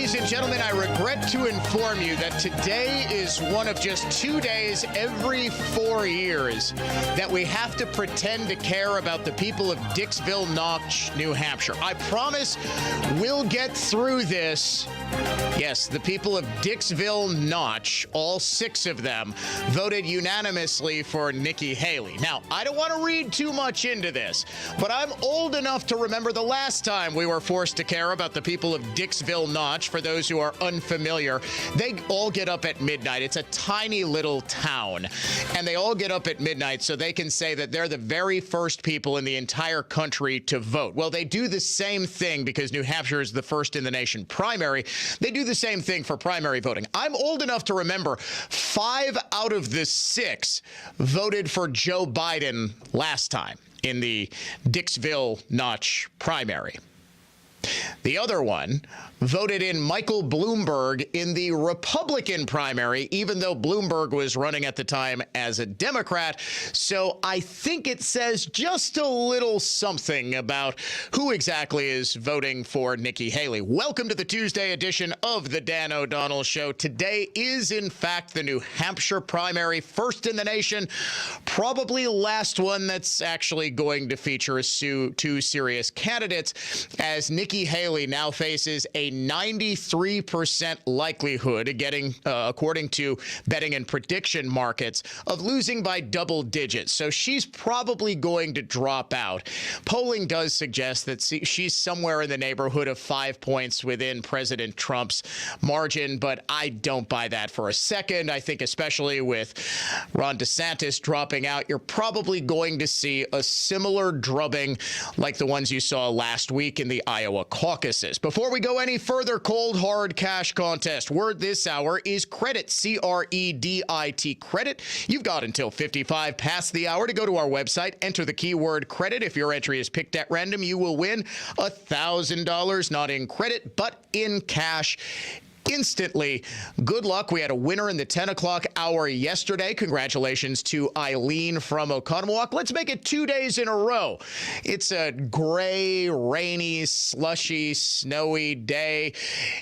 Ladies and gentlemen, I regret to inform you that today is one of just 2 days every 4 years that we have to pretend to care about the people of Dixville Notch, New Hampshire. I promise we'll get through this. Yes, the people of Dixville Notch, all 6 of them, voted unanimously for Nikki Haley. Now, I don't want to read too much into this, but I'm old enough to remember the last time we were forced to care about the people of Dixville Notch. For those who are unfamiliar, they all get up at midnight. It's a tiny little town, and they all get up at midnight so they can say that they're the very first people in the entire country to vote. Well, they do the same thing because New Hampshire is the first in the nation primary. They do the same thing for primary voting. I'm old enough to remember 5 out of the 6 voted for Joe Biden last time in the Dixville Notch primary. The other one voted in Michael Bloomberg in the Republican primary, even though Bloomberg was running at the time as a Democrat. So I think it says just a little something about who exactly is voting for Nikki Haley. Welcome to the Tuesday edition of the Dan O'Donnell Show. Today is, in fact, the New Hampshire primary, first in the nation, probably last one that's actually going to feature 2 serious candidates, as Nikki Haley now faces a 93% likelihood of getting, according to betting and prediction markets, of losing by double digits. So she's probably going to drop out. Polling does suggest that she's somewhere in the neighborhood of 5 points within President Trump's margin, but I don't buy that for a second. I think especially with Ron DeSantis dropping out, you're probably going to see a similar drubbing like the ones you saw last week in the Iowa caucuses. Before we go any further, cold hard cash contest. Word this hour is credit, C-R-E-D-I-T, credit. You've got until 55 past the hour to go to our website, enter the keyword credit. If your entry is picked at random, you will win $1,000, not in credit, but in cash. Instantly. Good luck. We had a winner in the 10 o'clock hour yesterday. Congratulations to Eileen from Oconomowoc. Let's make it 2 days in a row. It's a gray, rainy, slushy, snowy day.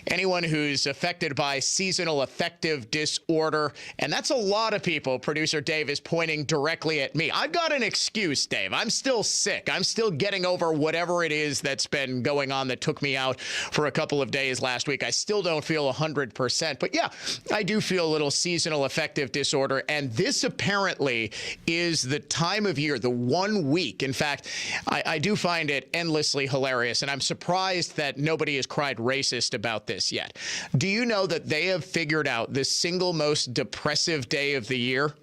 Anyone who's affected by seasonal affective disorder, and that's a lot of people. Producer Dave is pointing directly at me. I've got an excuse, Dave. I'm still sick. I'm still getting over whatever it is that's been going on that took me out for a couple of days last week. I still don't feel 100%. But yeah, I do feel a little seasonal affective disorder. And this apparently is the time of year, the 1 week. In fact, I do find it endlessly hilarious. And I'm surprised that nobody has cried racist about this yet. Do you know that they have figured out the single most depressive day of the year?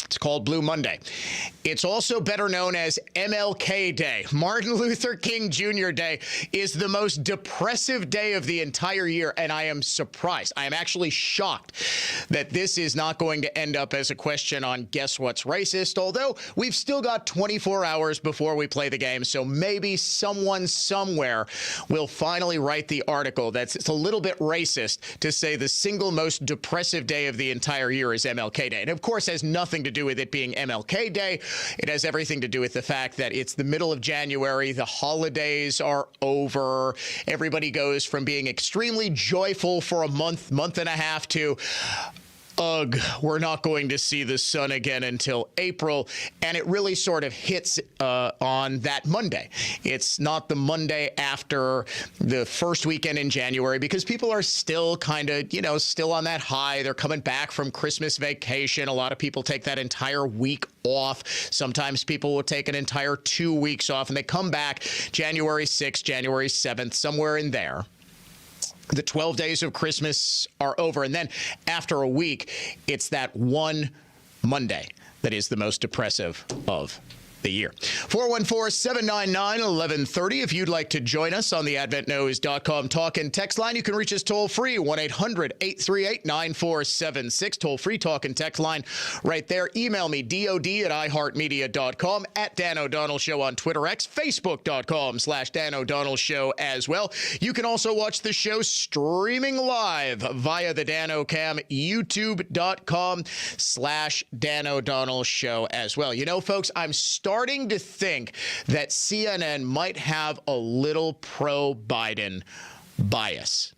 It's called Blue Monday. It's also better known as MLK Day. Martin Luther King Jr. Day is the most depressive day of the entire year, and I am surprised. I am actually shocked that this is not going to end up as a question on Guess What's Racist, although we've still got 24 hours before we play the game, so maybe someone somewhere will finally write the article that's it's a little bit racist to say the single most depressive day of the entire year is MLK Day. And of course, has nothing to do with it being MLK Day. It has everything to do with the fact that it's the middle of January. The holidays are over. Everybody goes from being extremely joyful for a month and a half to, ugh, we're not going to see the sun again until April. And it really sort of hits on that Monday. It's not the Monday after the first weekend in January because people are still kind of, still on that high. They're coming back from Christmas vacation. A lot of people take that entire week off. Sometimes people will take an entire 2 weeks off and they come back January 6th, January 7th, somewhere in there. The 12 days of Christmas are over. And then after a week, it's that one Monday that is the most depressive of the year. 414-799-1130. If you'd like to join us on the adventknows.com talk and text line, you can reach us toll free, 1-800-838-9476. Toll free talk and text line right there. Email me, dod@iheartmedia.com, at Dan O'Donnell Show on Twitter X, facebook.com/Dan O'Donnell Show as well. You can also watch the show streaming live via the Dan O'Cam, youtube.com/Dan O'Donnell Show as well. You know, folks, I'm starting to think that CNN might have a little pro-Biden bias.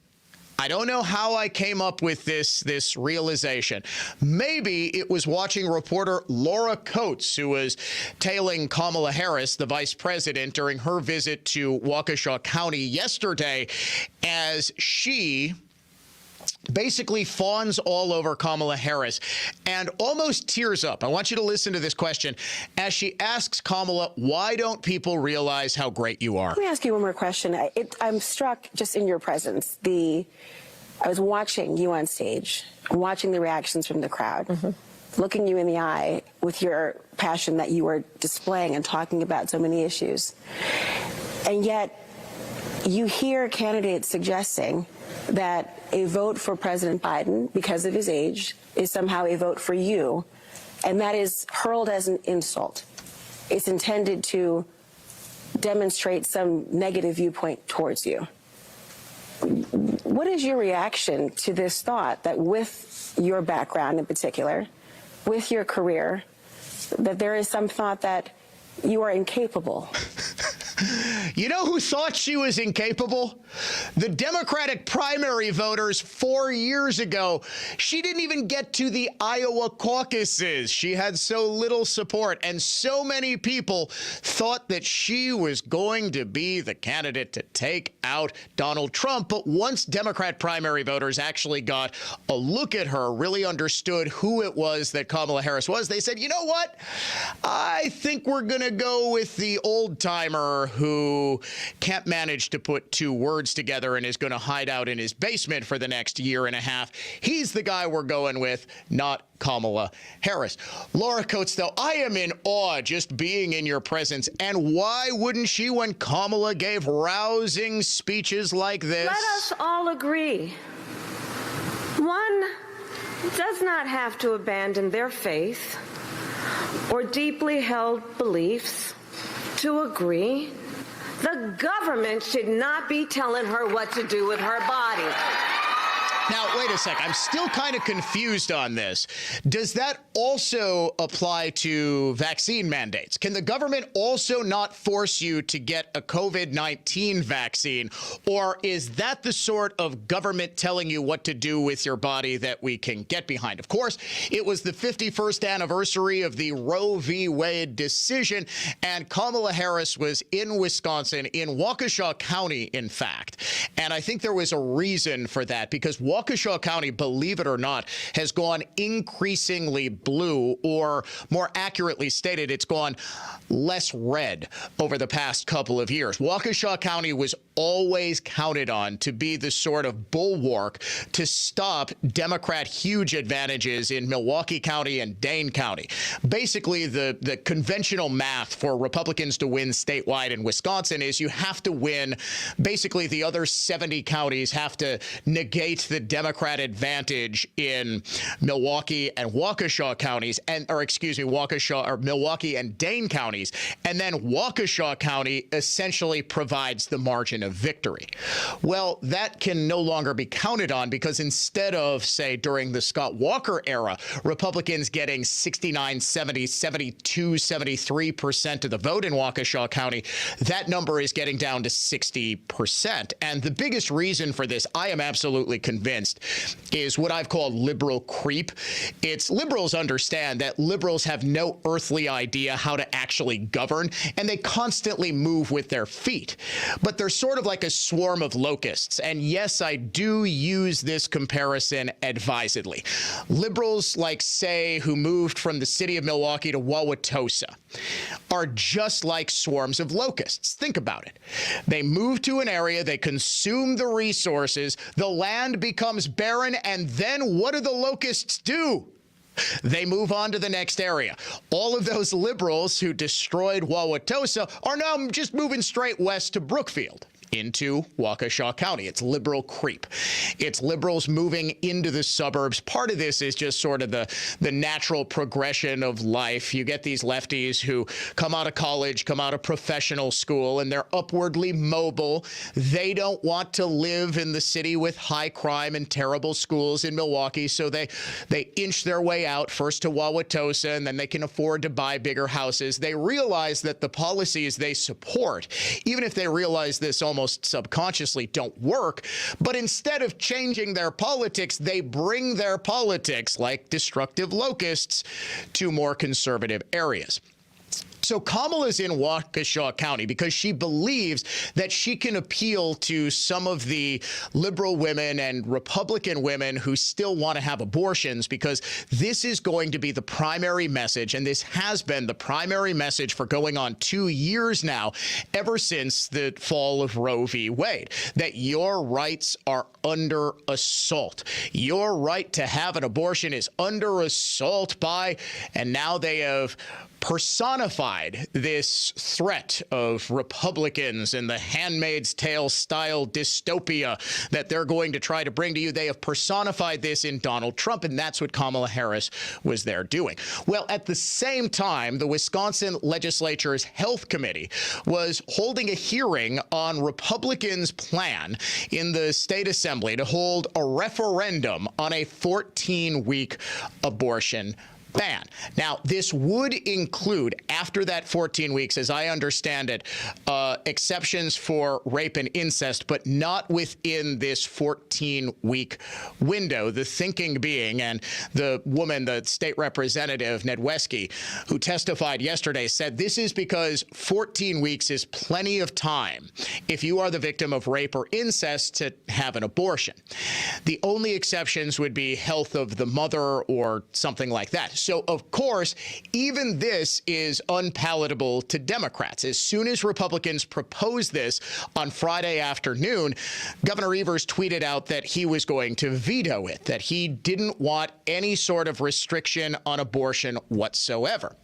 I don't know how I came up with this realization. Maybe it was watching reporter Laura Coates, who was tailing Kamala Harris, the vice president, during her visit to Waukesha County yesterday, as she basically fawns all over Kamala Harris and almost tears up. I want you to listen to this question as she asks Kamala, why don't people realize how great you are? Let me ask you one more question. I'm struck just in your presence. I was watching you on stage, watching the reactions from the crowd, looking you in the eye with your passion that you were displaying and talking about so many issues. And yet you hear candidates suggesting that a vote for President Biden because of his age is somehow a vote for you, and that is hurled as an insult. It's intended to demonstrate some negative viewpoint towards you. What is your reaction to this thought that with your background in particular, with your career, that there is some thought that you are incapable? You know who thought she was incapable? The Democratic primary voters 4 years ago. She didn't even get to the Iowa caucuses. She had so little support, and so many people thought that she was going to be the candidate to take out Donald Trump. But once Democrat primary voters actually got a look at her, really understood who it was that Kamala Harris was, they said, you know what? I think we're going to go with the old-timer who can't manage to put two words together and is going to hide out in his basement for the next year and a half. He's the guy we're going with, not Kamala Harris. Laura Coates, though, I am in awe just being in your presence. And why wouldn't she when Kamala gave rousing speeches like this? Let us all agree. One does not have to abandon their faith or deeply held beliefs to agree. The government should not be telling her what to do with her body. Now, wait a sec. I'm still kind of confused on this. Does that also apply to vaccine mandates? Can the government also not force you to get a COVID-19 vaccine? Or is that the sort of government telling you what to do with your body that we can get behind? Of course, it was the 51st anniversary of the Roe v. Wade decision, and Kamala Harris was in Wisconsin, in Waukesha County, in fact. And I think there was a reason for that, because Waukesha County, believe it or not, has gone increasingly blue, or more accurately stated, it's gone less red over the past couple of years. Waukesha County was always counted on to be the sort of bulwark to stop Democrat huge advantages in Milwaukee County and Dane County. Basically, the conventional math for Republicans to win statewide in Wisconsin is you have to win. Basically, the other 70 counties have to negate the Democrat advantage in Milwaukee and Waukesha counties, Milwaukee and Dane counties. And then Waukesha County essentially provides the margin of victory. Well, that can no longer be counted on, because instead of, say, during the Scott Walker era, Republicans getting 69, 70, 72, 73% of the vote in Waukesha County, that number is getting down to 60%. And the biggest reason for this, I am absolutely convinced, is what I've called liberal creep. It's liberals understand that liberals have no earthly idea how to actually govern, and they constantly move with their feet. But they're sort of like a swarm of locusts. And yes, I do use this comparison advisedly. Liberals, like, say, who moved from the city of Milwaukee to Wauwatosa, are just like swarms of locusts. Think about it. They move to an area, they consume the resources, the land becomes barren, and then what do the locusts do? They move on to the next area. All of those liberals who destroyed Wauwatosa are now just moving straight west to Brookfield, into Waukesha County. It's liberal creep. It's liberals moving into the suburbs. Part of this is just sort of the natural progression of life. You get these lefties who come out of college, come out of professional school, and they're upwardly mobile. They don't want to live in the city with high crime and terrible schools in Milwaukee, so they inch their way out first to Wauwatosa, and then they can afford to buy bigger houses. They realize that the policies they support, even if they realize this almost almost subconsciously don't work. But instead of changing their politics, they bring their politics, like destructive locusts, to more conservative areas. So Kamala's in Waukesha County because she believes that she can appeal to some of the liberal women and Republican women who still want to have abortions, because this is going to be the primary message, and this has been the primary message for going on 2 years now, ever since the fall of Roe v. Wade, that your rights are under assault. Your right to have an abortion is under assault by, and now they have personified this threat of Republicans and the Handmaid's Tale style dystopia that they're going to try to bring to you. They have personified this in Donald Trump, and that's what Kamala Harris was there doing. Well, at the same time, the Wisconsin Legislature's Health Committee was holding a hearing on Republicans' plan in the state assembly to hold a referendum on a 14-week abortion ban. Now, this would include, after that 14 weeks, as I understand it, exceptions for rape and incest, but not within this 14-week window. The thinking being, and the woman, the state representative, Nedwesky, who testified yesterday, said this is because 14 weeks is plenty of time if you are the victim of rape or incest to have an abortion. The only exceptions would be health of the mother or something like that. So, of course, even this is unpalatable to Democrats. As soon as Republicans proposed this on Friday afternoon, Governor Evers tweeted out that he was going to veto it, that he didn't want any sort of restriction on abortion whatsoever.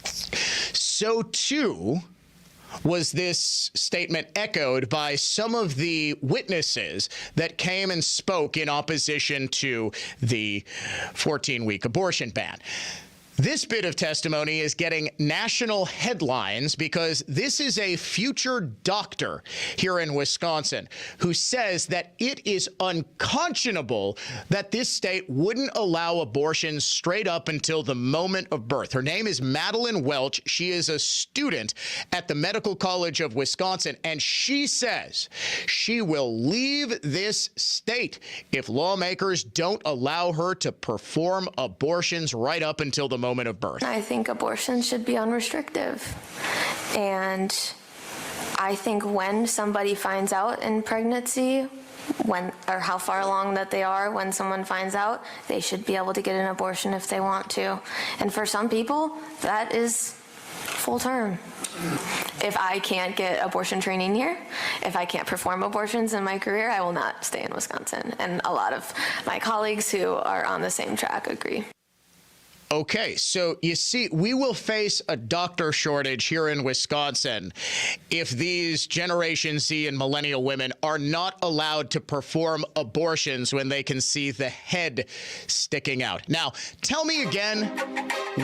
So, too, was this statement echoed by some of the witnesses that came and spoke in opposition to the 14-week abortion ban. This bit of testimony is getting national headlines because this is a future doctor here in Wisconsin who says that it is unconscionable that this state wouldn't allow abortions straight up until the moment of birth. Her name is Madeline Welch. She is a student at the Medical College of Wisconsin, and she says she will leave this state if lawmakers don't allow her to perform abortions right up until the moment of birth. I think abortion should be unrestricted. And I think when somebody finds out in pregnancy, when or how far along that they are when someone finds out, they should be able to get an abortion if they want to. And for some people, that is full term. If I can't get abortion training here, if I can't perform abortions in my career, I will not stay in Wisconsin. And a lot of my colleagues who are on the same track agree. Okay, so you see, we will face a doctor shortage here in Wisconsin if these Generation Z and millennial women are not allowed to perform abortions when they can see the head sticking out. Now, tell me again,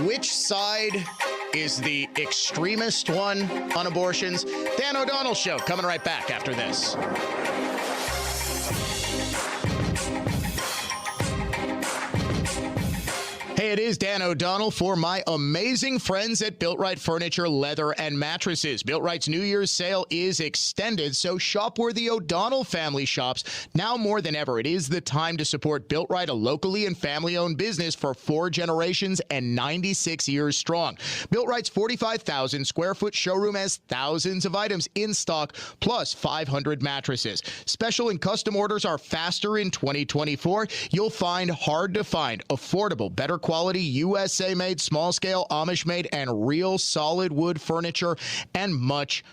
which side is the extremist one on abortions? Dan O'Donnell Show, coming right back after this. Hey, it is Dan O'Donnell for my amazing friends at Built-Right Furniture, Leather, and Mattresses. Built-Right's New Year's sale is extended, so shop where the O'Donnell family shops. Now more than ever, it is the time to support Built-Right, a locally and family-owned business for 4 generations and 96 years strong. Built-Right's 45,000 square foot showroom has thousands of items in stock, plus 500 mattresses. Special and custom orders are faster in 2024. You'll find hard to find, affordable, better quality, USA-made, small-scale, Amish-made, and real solid wood furniture, and much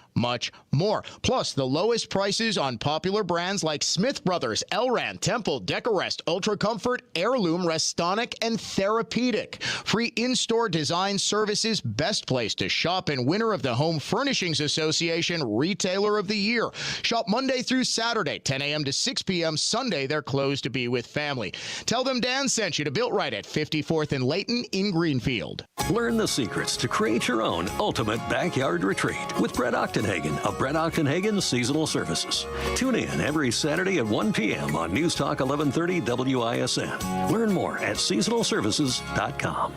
more. Plus, the lowest prices on popular brands like Smith Brothers, Elran, Temple, Decorest, Ultra Comfort, Heirloom, Restonic, and Therapeutic. Free in-store design services, best place to shop, and winner of the Home Furnishings Association Retailer of the Year. Shop Monday through Saturday, 10 a.m. to 6 p.m. Sunday, they're closed to be with family. Tell them Dan sent you to Built-Right at 54th and Layton in Greenfield. Learn the secrets to create your own ultimate backyard retreat with Brett Ochtenhagen of Brett Ochtenhagen Seasonal Services. Tune in every Saturday at 1 p.m. on News Talk 1130 WISN. Learn more at seasonalservices.com.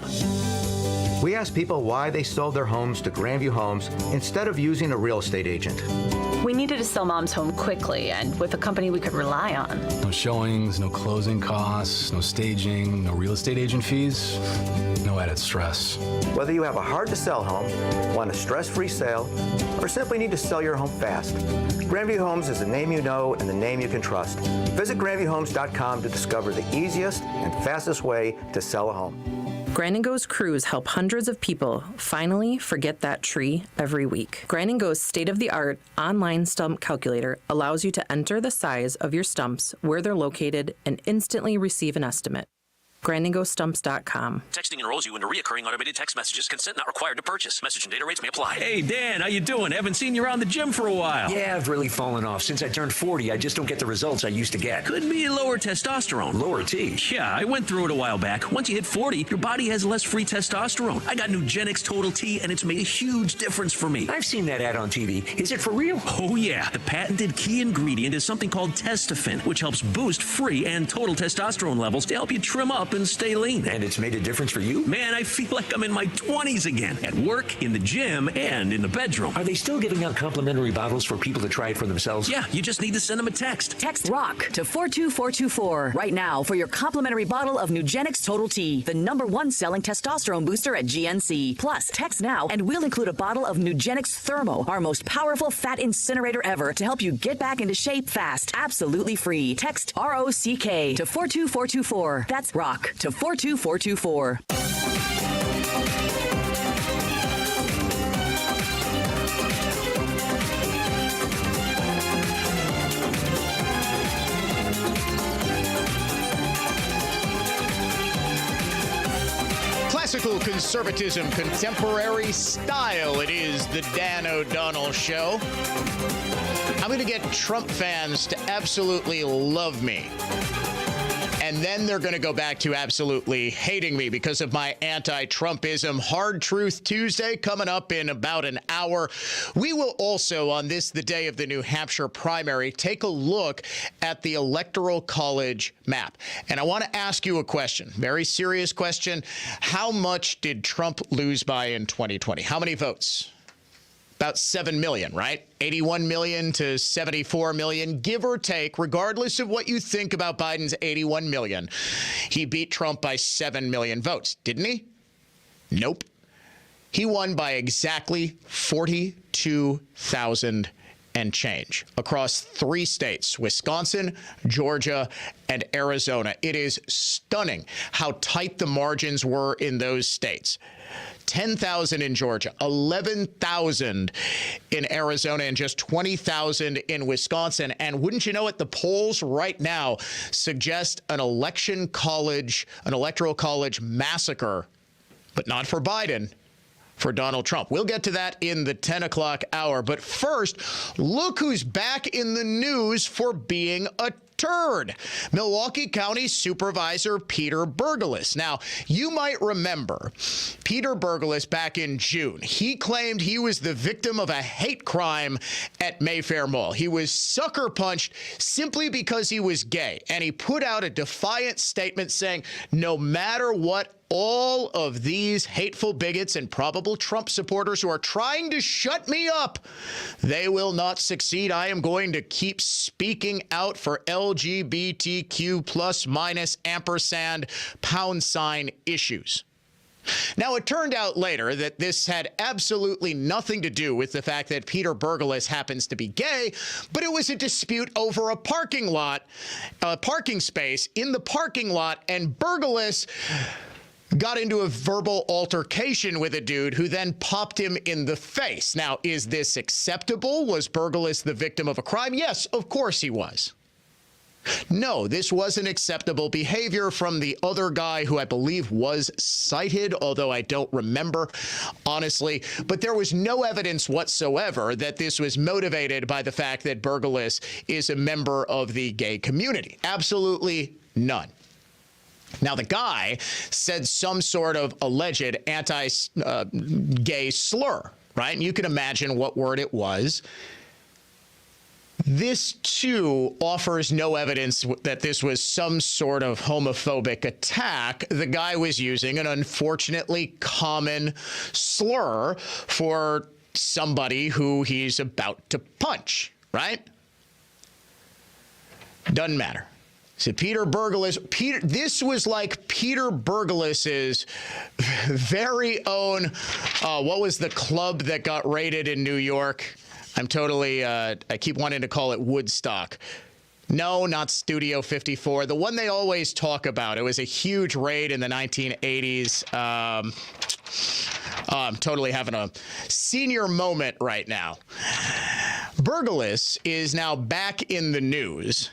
We asked people why they sold their homes to Grandview Homes instead of using a real estate agent. We needed to sell Mom's home quickly and with a company we could rely on. No showings, no closing costs, no staging, no real estate agent fees, no added stress. Whether you have a hard-to-sell home, want a stress-free sale, or simply need to sell your home fast, Grandview Homes is the name you know and the name you can trust. Visit GrandviewHomes.com to discover the easiest and fastest way to sell a home. Grand & Go's crews help hundreds of people finally forget that tree every week. Grand & Go's state-of-the-art online stump calculator allows you to enter the size of your stumps, where they're located, and instantly receive an estimate. GrandandGoStumps.com. Texting enrolls you into recurring automated text messages. Consent not required to purchase. Message and data rates may apply. Hey, Dan, how you doing? Haven't seen you around the gym for a while. Yeah, I've really fallen off. Since I turned 40, I just don't get the results I used to get. Could be lower testosterone. Lower T. Yeah, I went through it a while back. Once you hit 40, your body has less free testosterone. I got Nugenix Total T, and it's made a huge difference for me. I've seen that ad on TV. Is it for real? Oh, yeah. The patented key ingredient is something called Testofen, which helps boost free and total testosterone levels to help you trim up and stay lean. And it's made a difference for you? Man, I feel like I'm in my 20s again. At work, in the gym, and in the bedroom. Are they still giving out complimentary bottles for people to try it for themselves? Yeah, you just need to send them a text. Text ROCK to 42424 right now for your complimentary bottle of Nugenix Total T, the #1 selling testosterone booster at GNC. Plus, text now and we'll include a bottle of Nugenix Thermo, our most powerful fat incinerator ever, to help you get back into shape fast. Absolutely free. Text ROCK to 42424. That's ROCK to 42424. Classical conservatism, contemporary style. It is the Dan O'Donnell Show. I'm going to get Trump fans to absolutely love me. And then they're going to go back to absolutely hating me because of my anti-Trumpism. Hard Truth Tuesday coming up in about an hour. We will also, on this, the day of the New Hampshire primary, take a look at the Electoral College map. And I want to ask you a question, very serious question. How much did Trump lose by in 2020? How many votes? About 7 million, right? 81 million to 74 million, give or take, regardless of what you think about Biden's 81 million. He beat Trump by 7 million votes, didn't he? Nope. He won by exactly 42,000 and change across 3 states, Wisconsin, Georgia, and Arizona. It is stunning how tight the margins were in those states. 10,000 in Georgia, 11,000 in Arizona, and just 20,000 in Wisconsin. And wouldn't you know it, the polls right now suggest an electoral college massacre, but not for Biden, for Donald Trump. We'll get to that in the 10 o'clock hour. But first, look who's back in the news for being a turd. Milwaukee County Supervisor Peter Bergeles. Now, you might remember Peter Bergeles back in June. He claimed he was the victim of a hate crime at Mayfair Mall. He was sucker punched simply because he was gay. And he put out a defiant statement saying, no matter what all of these hateful bigots and probable Trump supporters who are trying to shut me up, they will not succeed. I am going to keep speaking out for LGBTQ plus minus ampersand # issues. Now, it turned out later that this had absolutely nothing to do with the fact that Peter Bergeles happens to be gay, but it was a dispute over a parking space in the parking lot, and Bergeles got into a verbal altercation with a dude who then popped him in the face. Now, is this acceptable? Was Bergeles the victim of a crime? Yes, of course he was. No, this wasn't acceptable behavior from the other guy who I believe was cited, although I don't remember, honestly. But there was no evidence whatsoever that this was motivated by the fact that Bergeles is a member of the gay community. Absolutely none. Now, the guy said some sort of alleged anti-gay slur, right? And you can imagine what word it was. This, too, offers no evidence that this was some sort of homophobic attack. The guy was using an unfortunately common slur for somebody who he's about to punch, right? Doesn't matter. So Peter Bergelis, this was like Peter Bergelis's very own, what was the club that got raided in New York? I'm totally, I keep wanting to call it Woodstock. No, not Studio 54. The one they always talk about. It was a huge raid in the 1980s. I'm totally having a senior moment right now. Bergelis is now back in the news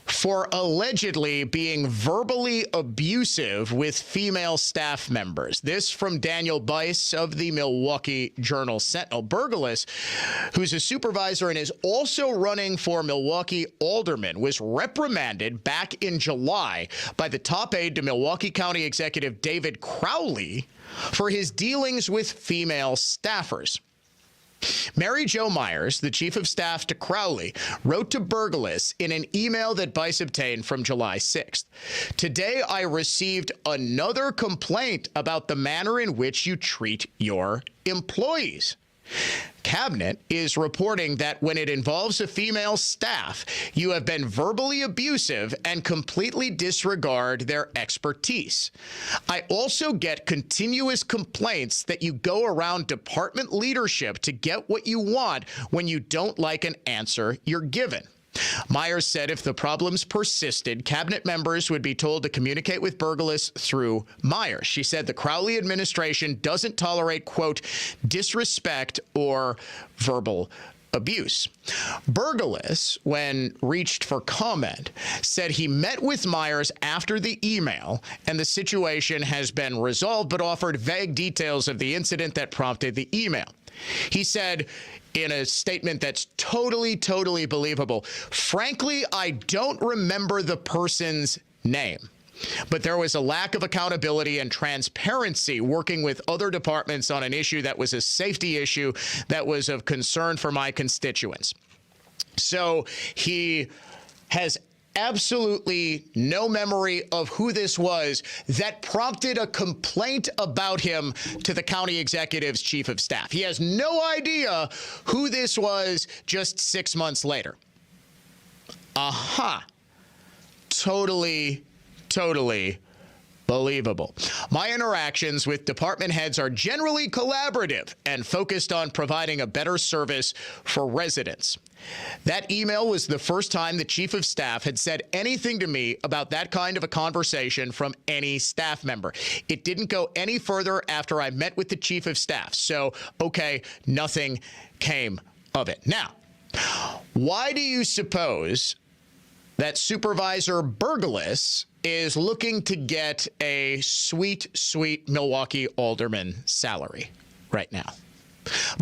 for allegedly being verbally abusive with female staff members. This from Daniel Bice of the Milwaukee Journal-Sentinel. Bergelis, who's a supervisor and is also running for Milwaukee alderman, was reprimanded back in July by the top aide to Milwaukee County Executive David Crowley for his dealings with female staffers. Mary Jo Myers, the chief of staff to Crowley, wrote to Bergelis in an email that Bice obtained from July 6th. Today, I received another complaint about the manner in which you treat your employees. Cabinet is reporting that when it involves a female staff, you have been verbally abusive and completely disregard their expertise. I also get continuous complaints that you go around department leadership to get what you want when you don't like an answer you're given. Myers said if the problems persisted, cabinet members would be told to communicate with Bergelis through Myers. She said the Crowley administration doesn't tolerate, quote, disrespect or verbal abuse. Bergelis, when reached for comment, said he met with Myers after the email and the situation has been resolved, but offered vague details of the incident that prompted the email. He said in a statement that's totally believable, frankly, I don't remember the person's name, but there was a lack of accountability and transparency working with other departments on an issue that was a safety issue that was of concern for my constituents. So he has absolutely no memory of who this was that prompted a complaint about him to the county executive's chief of staff. He has no idea who this was just 6 months later. Totally believable. My interactions with department heads are generally collaborative and focused on providing a better service for residents. That email was the first time the chief of staff had said anything to me about that kind of a conversation from any staff member. It didn't go any further after I met with the chief of staff. So, okay, nothing came of it. Now, why do you suppose that Supervisor Bergelis is looking to get a sweet Milwaukee alderman salary right now?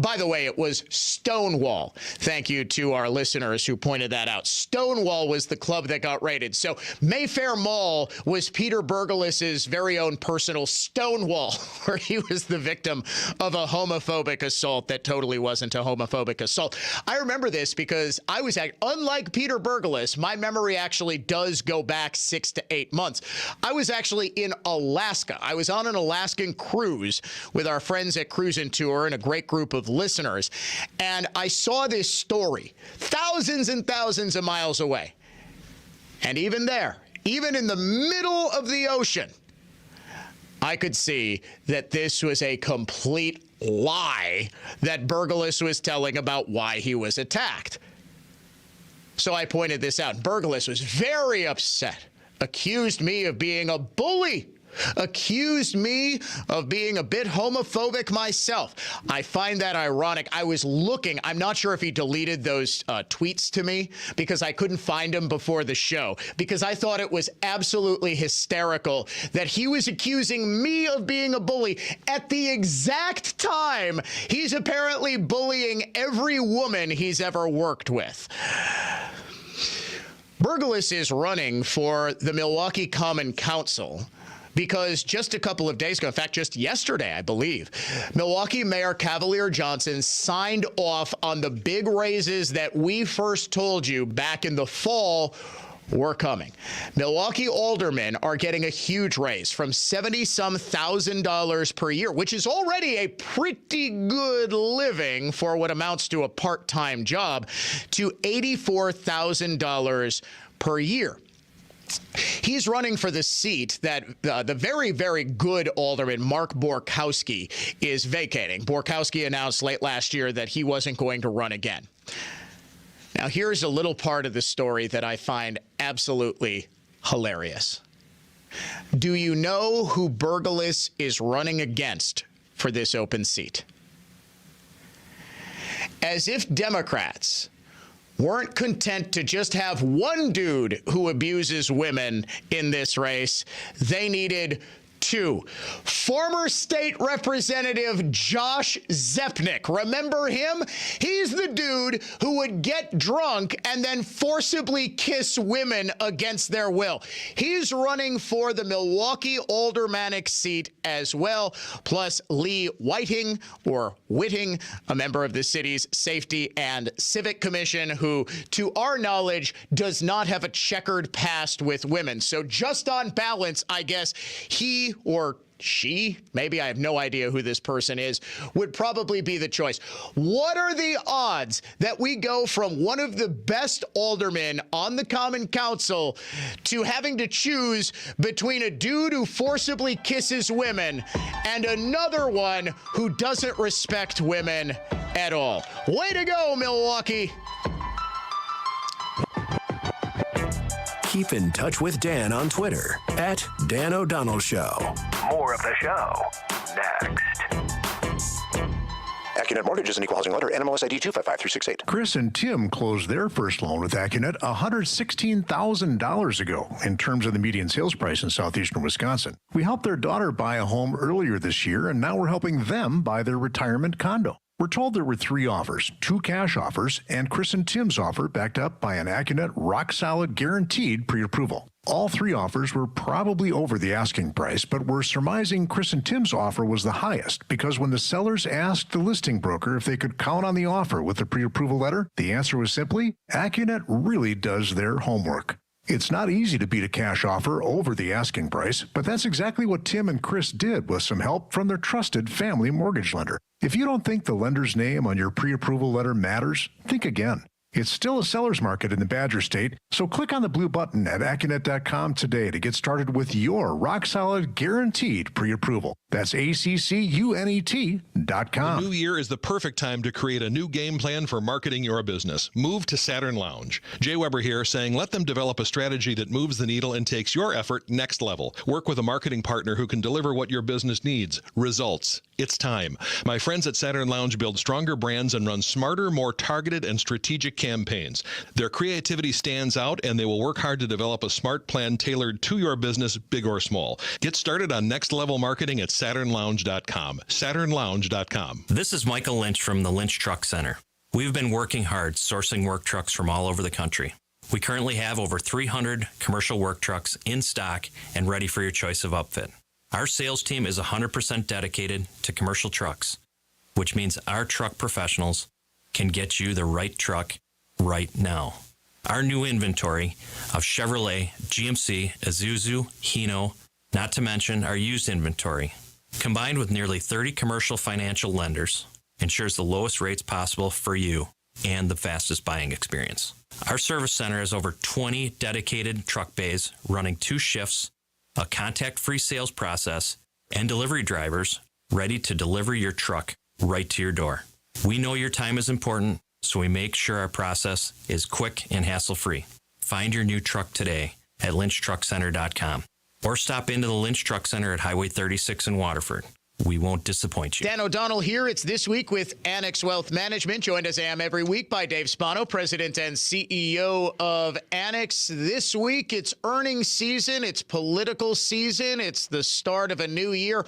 By the way, it was Stonewall. Thank you to our listeners who pointed that out. Stonewall was the club that got raided. So Mayfair Mall was Peter Bergelis's very own personal Stonewall, where he was the victim of a homophobic assault that totally wasn't a homophobic assault. I remember this because I was, unlike Peter Bergelis, my memory actually does go back 6 to 8 months. I was actually in Alaska. I was on an Alaskan cruise with our friends at Cruise and Tour and a great group of listeners, and I saw this story thousands and thousands of miles away. And even there, even in the middle of the ocean, I could see that this was a complete lie that Bergelis was telling about why he was attacked. So I pointed this out. Bergelis was very upset, accused me of being a bully, accused me of being a bit homophobic myself. I find that ironic. I was looking. I'm not sure if he deleted those tweets to me because I couldn't find them before the show, because I thought it was absolutely hysterical that he was accusing me of being a bully at the exact time he's apparently bullying every woman he's ever worked with. Bergelis is running for the Milwaukee Common Council because just a couple of days ago, in fact, just yesterday, I believe, Milwaukee Mayor Cavalier Johnson signed off on the big raises that we first told you back in the fall were coming. Milwaukee aldermen are getting a huge raise from $70-some thousand per year, which is already a pretty good living for what amounts to a part-time job, to $84,000 per year. He's running for the seat that the very, very good alderman Mark Borkowski is vacating. Borkowski announced late last year that he wasn't going to run again. Now, here's a little part of the story that I find absolutely hilarious. Do you know who Burgelis is running against for this open seat? As if Democrats weren't content to just have one dude who abuses women in this race, they needed two. Former state representative Josh Zepnick. Remember him? He's the dude who would get drunk and then forcibly kiss women against their will. He's running for the Milwaukee aldermanic seat as well, plus Lee Whiting, or Whiting, a member of the city's Safety and Civic Commission, who, to our knowledge, does not have a checkered past with women. So just on balance, I guess he or she, maybe, I have no idea who this person is, would probably be the choice. What are the odds that we go from one of the best aldermen on the Common Council to having to choose between a dude who forcibly kisses women and another one who doesn't respect women at all? Way to go, Milwaukee. Keep in touch with Dan on Twitter at Dan O'Donnell Show. More of the show next. AccuNet Mortgage is an equal housing lender. NMLS ID 255-368. Chris and Tim closed their first loan with AccuNet $116,000 ago in terms of the median sales price in southeastern Wisconsin. We helped their daughter buy a home earlier this year, and now we're helping them buy their retirement condo. We're told there were 3 offers, 2 cash offers, and Chris and Tim's offer backed up by an AccuNet rock-solid guaranteed pre-approval. All 3 offers were probably over the asking price, but we're surmising Chris and Tim's offer was the highest because when the sellers asked the listing broker if they could count on the offer with the pre-approval letter, the answer was simply, AccuNet really does their homework. It's not easy to beat a cash offer over the asking price, but that's exactly what Tim and Chris did with some help from their trusted family mortgage lender. If you don't think the lender's name on your pre-approval letter matters, think again. It's still a seller's market in the Badger State, so click on the blue button at AccuNet.com today to get started with your rock-solid guaranteed pre-approval. That's ACCUNET.com. The new year is the perfect time to create a new game plan for marketing your business. Move to Saturn Lounge. Jay Weber here saying let them develop a strategy that moves the needle and takes your effort next level. Work with a marketing partner who can deliver what your business needs. Results. It's time. My friends at Saturn Lounge build stronger brands and run smarter, more targeted and strategic campaigns. Their creativity stands out, and they will work hard to develop a smart plan tailored to your business, big or small. Get started on next level marketing at SaturnLounge.com. SaturnLounge.com. This is Michael Lynch from the Lynch Truck Center. We've been working hard sourcing work trucks from all over the country. We currently have over 300 commercial work trucks in stock and ready for your choice of upfit. Our sales team is 100% dedicated to commercial trucks, which means our truck professionals can get you the right truck right now. Our new inventory of Chevrolet, GMC, Isuzu, Hino, not to mention our used inventory, combined with nearly 30 commercial financial lenders, ensures the lowest rates possible for you and the fastest buying experience. Our service center has over 20 dedicated truck bays running 2 shifts, a contact-free sales process, and delivery drivers ready to deliver your truck right to your door. We know your time is important, so we make sure our process is quick and hassle-free. Find your new truck today at lynchtruckcenter.com or stop into the Lynch Truck Center at Highway 36 in Waterford. We won't disappoint you. Dan O'Donnell here. It's This Week with Annex Wealth Management, joined as I am every week by Dave Spano, President and CEO of Annex. This week, it's earnings season, it's political season, it's the start of a new year,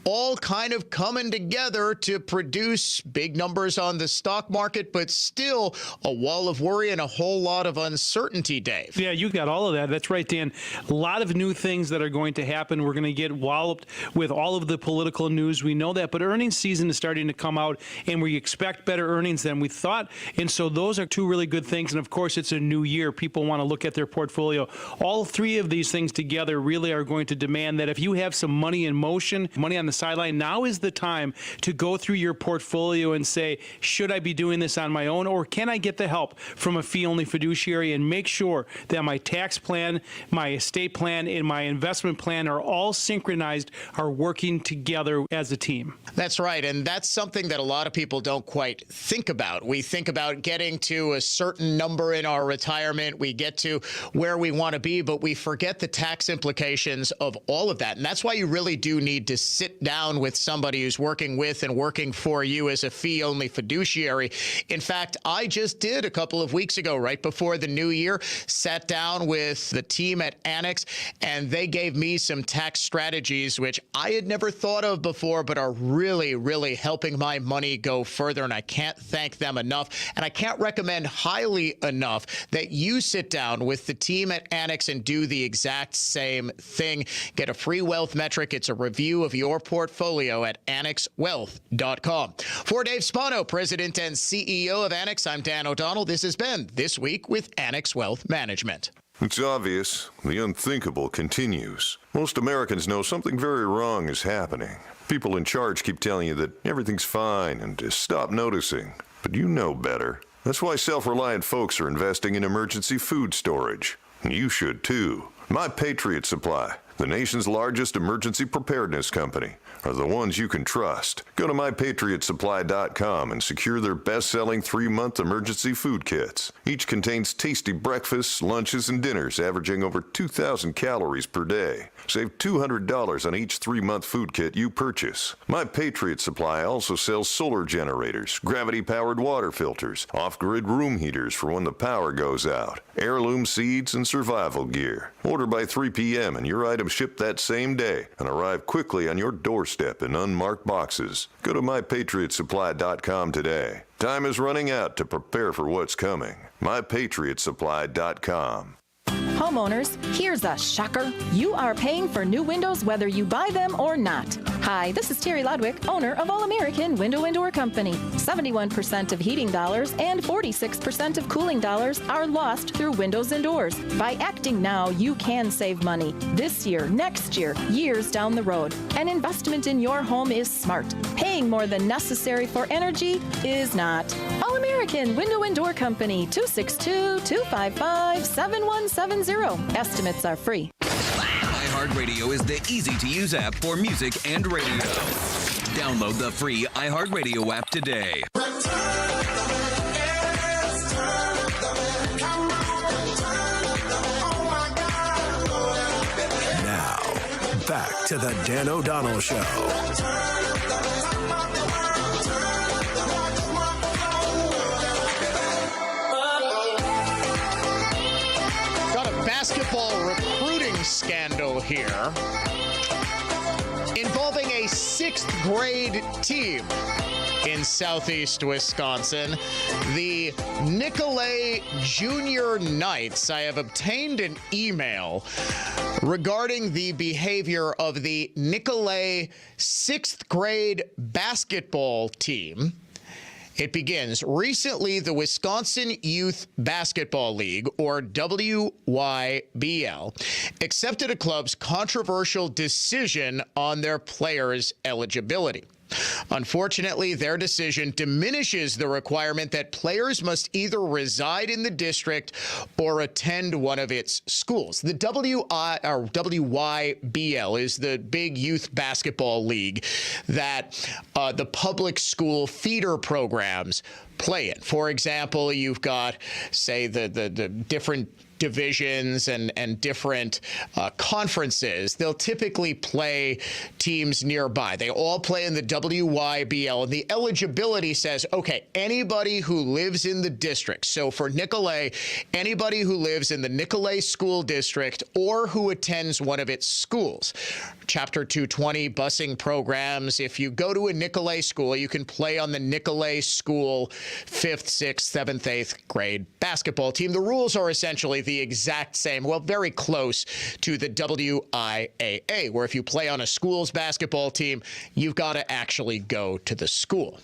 all kind of coming together to produce big numbers on the stock market, but still a wall of worry and a whole lot of uncertainty, Dave. Yeah, you got all of that. That's right, Dan. A lot of new things that are going to happen. We're going to get walloped with all of the political news. We know that, but earnings season is starting to come out, and we expect better earnings than we thought. And so those are two really good things. And of course, it's a new year. People want to look at their portfolio. All three of these things together really are going to demand that if you have some money in motion, money on the sideline, now is the time to go through your portfolio and say, should I be doing this on my own, or can I get the help from a fee-only fiduciary and make sure that my tax plan, my estate plan, and my investment plan are all synchronized, are working together as a team. That's right. And that's something that a lot of people don't quite think about. We think about getting to a certain number in our retirement. We get to where we want to be, but we forget the tax implications of all of that. And that's why you really do need to sit down with somebody who's working with and working for you as a fee-only fiduciary. In fact, I just did a couple of weeks ago, right before the new year, sat down with the team at Annex, and they gave me some tax strategies, which I had never thought of before, but are really, really helping my money go further. And I can't thank them enough. And I can't recommend highly enough that you sit down with the team at Annex and do the exact same thing. Get a free wealth metric. It's a review of your portfolio at annexwealth.com. For Dave Spano, President and CEO of Annex, I'm Dan O'Donnell. This has been This Week with Annex Wealth Management. It's obvious. The unthinkable continues. Most Americans know something very wrong is happening. People in charge keep telling you that everything's fine and to stop noticing. But you know better. That's why self-reliant folks are investing in emergency food storage. And you should too. My Patriot Supply, the nation's largest emergency preparedness company, are the ones you can trust. Go to mypatriotsupply.com and secure their best-selling 3-month emergency food kits. Each contains tasty breakfasts, lunches, and dinners averaging over 2,000 calories per day. Save $200 on each 3-month food kit you purchase. My Patriot Supply also sells solar generators, gravity-powered water filters, off-grid room heaters for when the power goes out, heirloom seeds, and survival gear. Order by 3 p.m. and your items ship that same day and arrive quickly on your doorstep in unmarked boxes. Go to mypatriotsupply.com today. Time is running out to prepare for what's coming. mypatriotsupply.com. Homeowners, here's a shocker. You are paying for new windows whether you buy them or not. Hi, this is Terry Lodwick, owner of All American Window and Door Company. 71% of heating dollars and 46% of cooling dollars are lost through windows and doors. By acting now, you can save money. This year, next year, years down the road. An investment in your home is smart. Paying more than necessary for energy is not. All American Window and Door Company, 262-255-7170. Estimates are free. iHeartRadio is the easy-to-use app for music and radio. Download the free iHeartRadio app today. Now, back to the Dan O'Donnell Show. Basketball recruiting scandal here involving a 6th grade team in southeast Wisconsin. The Nicolet Junior Knights. I have obtained an email regarding the behavior of the Nicolet 6th grade basketball team. It begins. Recently, the Wisconsin Youth Basketball League, or WYBL, accepted a club's controversial decision on their players' eligibility. Unfortunately, their decision diminishes the requirement that players must either reside in the district or attend one of its schools. The WYBL is the big youth basketball league that the public school feeder programs play in. For example, you've got, say, the different divisions and different conferences. They'll typically play teams nearby. They all play in the WYBL, and the eligibility says, okay, anybody who lives in the district. So for Nicolet, anybody who lives in the Nicolet School District or who attends one of its schools. Chapter 220 busing programs. If you go to a Nicolet school, you can play on the Nicolet School 5th, 6th, 7th, 8th grade basketball team. The rules are essentially the exact same, well, very close to the WIAA, where if you play on a school's basketball team, you've got to actually go to the school.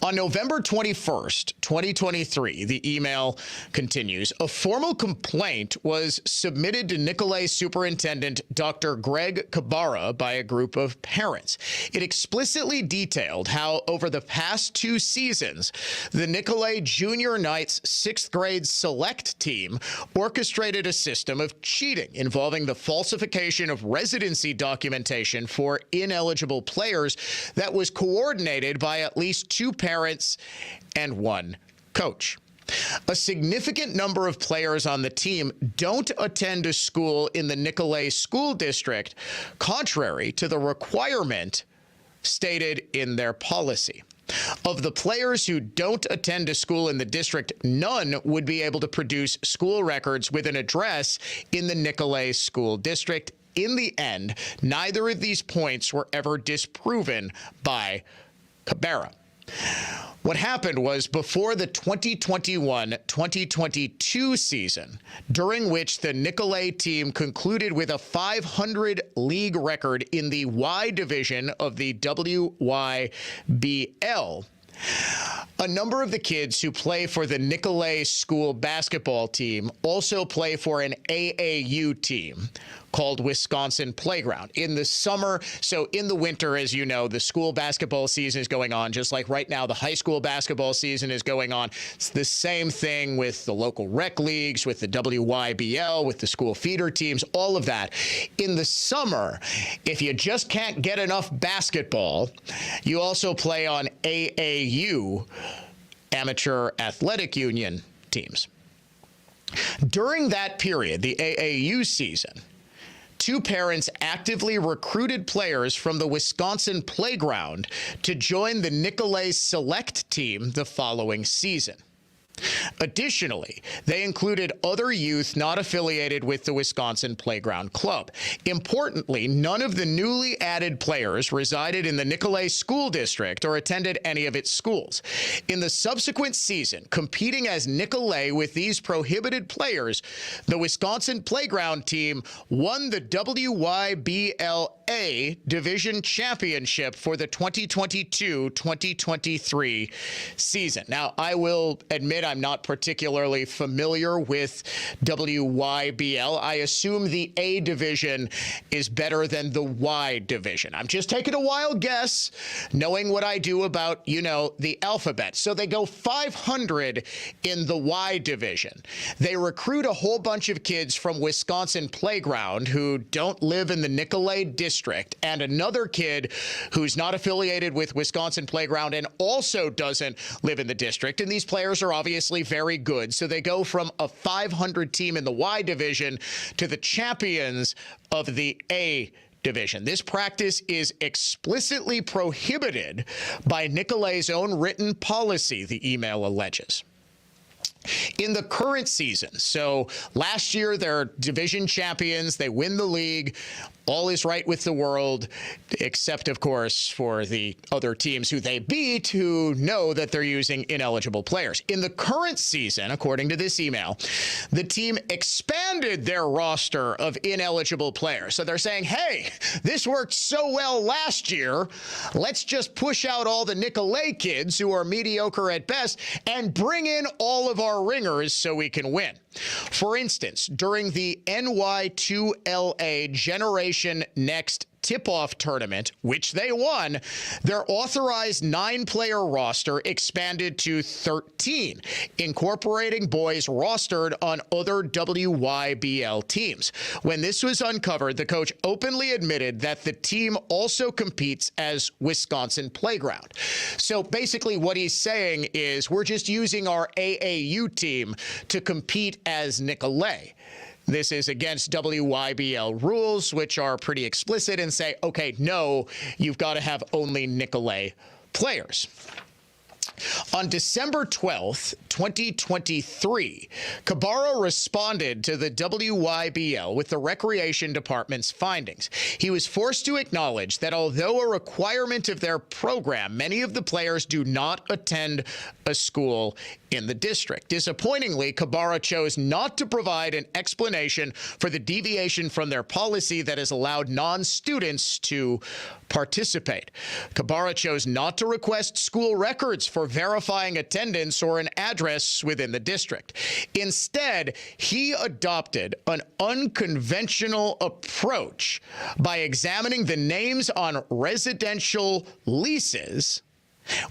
On November 21st, 2023, the email continues, a formal complaint was submitted to Nicolet Superintendent Dr. Greg Kabara by a group of parents. It explicitly detailed how over the past 2 seasons, the Nicolet Junior Knights 6th grade select team orchestrated a system of cheating involving the falsification of residency documentation for ineligible players that was coordinated by at least 2 parents and 1 coach. A significant number of players on the team don't attend a school in the Nicolet School District, contrary to the requirement stated in their policy. Of the players who don't attend a school in the district, none would be able to produce school records with an address in the Nicolet School District. In the end, neither of these points were ever disproven by Kabara. What happened was before the 2021-2022 season, during which the Nicolet team concluded with a 500 league record in the Y division of the WYBL, a number of the kids who play for the Nicolet school basketball team also play for an AAU team called Wisconsin Playground. In the summer, so in the winter, as you know, the school basketball season is going on, just like right now the high school basketball season is going on. It's the same thing with the local rec leagues, with the WYBL, with the school feeder teams, all of that. In the summer, if you just can't get enough basketball, you also play on AAU, Amateur Athletic Union teams. During that period, the AAU season, 2 parents actively recruited players from the Wisconsin Playground to join the Nicolet Select team the following season. Additionally, they included other youth not affiliated with the Wisconsin Playground Club. Importantly, none of the newly added players resided in the Nicolet School District or attended any of its schools. In the subsequent season, competing as Nicolet with these prohibited players, the Wisconsin Playground team won the WYBLA Division Championship for the 2022-2023 season. Now, I will admit I'm not particularly familiar with WYBL. I assume the A division is better than the Y division. I'm just taking a wild guess, knowing what I do about, the alphabet. So they go 500 in the Y division. They recruit a whole bunch of kids from Wisconsin Playground who don't live in the Nicolet district, and another kid who's not affiliated with Wisconsin Playground and also doesn't live in the district. And these players are obviously very good. So they go from a 500 team in the Y division to the champions of the A division. This practice is explicitly prohibited by Nicolet's own written policy, the email alleges. In the current season, so last year they're division champions, they win the league, all is right with the world, except, of course, for the other teams who they beat who know that they're using ineligible players. In the current season, according to this email, the team expanded their roster of ineligible players. So they're saying, hey, this worked so well last year, let's just push out all the Nicolet kids who are mediocre at best and bring in all of our ringers so we can win. For instance, during the NY2LA Generation Next tip-off tournament, which they won, their authorized 9-player roster expanded to 13, incorporating boys rostered on other WYBL teams. When this was uncovered, the coach openly admitted that the team also competes as Wisconsin Playground. So basically what he's saying is we're just using our AAU team to compete as Nicolet. This is against WYBL rules, which are pretty explicit and say, okay, no, you've got to have only Nicolet players. On December 12th, 2023, Kabara responded to the WYBL with the Recreation Department's findings. He was forced to acknowledge that although a requirement of their program, many of the players do not attend a school in the district. Disappointingly, Kabara chose not to provide an explanation for the deviation from their policy that has allowed non-students to participate. Kabara chose not to request school records for verifying attendance or an address within the district. Instead, he adopted an unconventional approach by examining the names on residential leases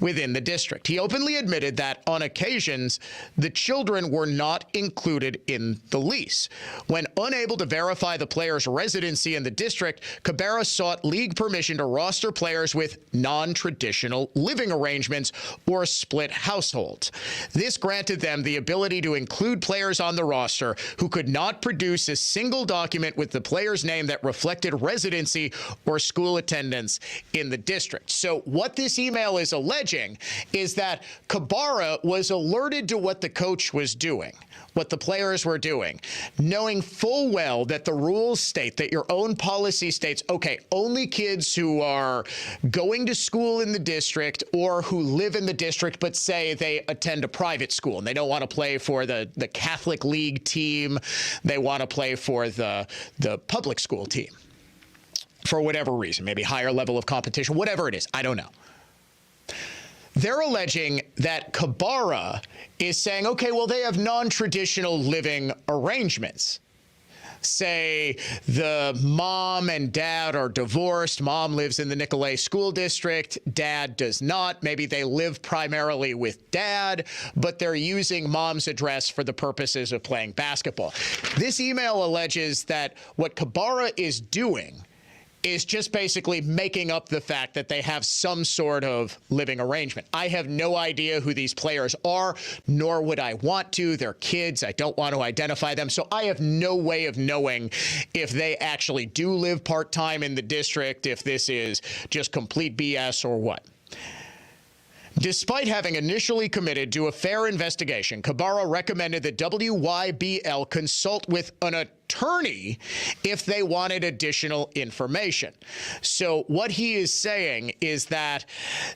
within the district. He openly admitted that on occasions, the children were not included in the lease. When unable to verify the player's residency in the district, Kabara sought league permission to roster players with non-traditional living arrangements or split households. This granted them the ability to include players on the roster who could not produce a single document with the player's name that reflected residency or school attendance in the district. So what this email is alleging is that Kabara was alerted to what the coach was doing, what the players were doing, knowing full well that the rules state, that your own policy states, okay, only kids who are going to school in the district or who live in the district but say they attend a private school and they don't want to play for the Catholic League team, they want to play for the public school team for whatever reason, maybe higher level of competition, whatever it is, I don't know. They're alleging that Kabara is saying, okay, well, they have non-traditional living arrangements. Say the mom and dad are divorced. Mom lives in the Nicolet School District. Dad does not. Maybe they live primarily with dad, but they're using mom's address for the purposes of playing basketball. This email alleges that what Kabara is doing is just basically making up the fact that they have some sort of living arrangement. I have no idea who these players are, nor would I want to. They're kids. I don't want to identify them. So I have no way of knowing if they actually do live part-time in the district, if this is just complete BS or what. Despite having initially committed to a fair investigation, Kabara recommended that WYBL consult with an attorney if they wanted additional information. So what he is saying is that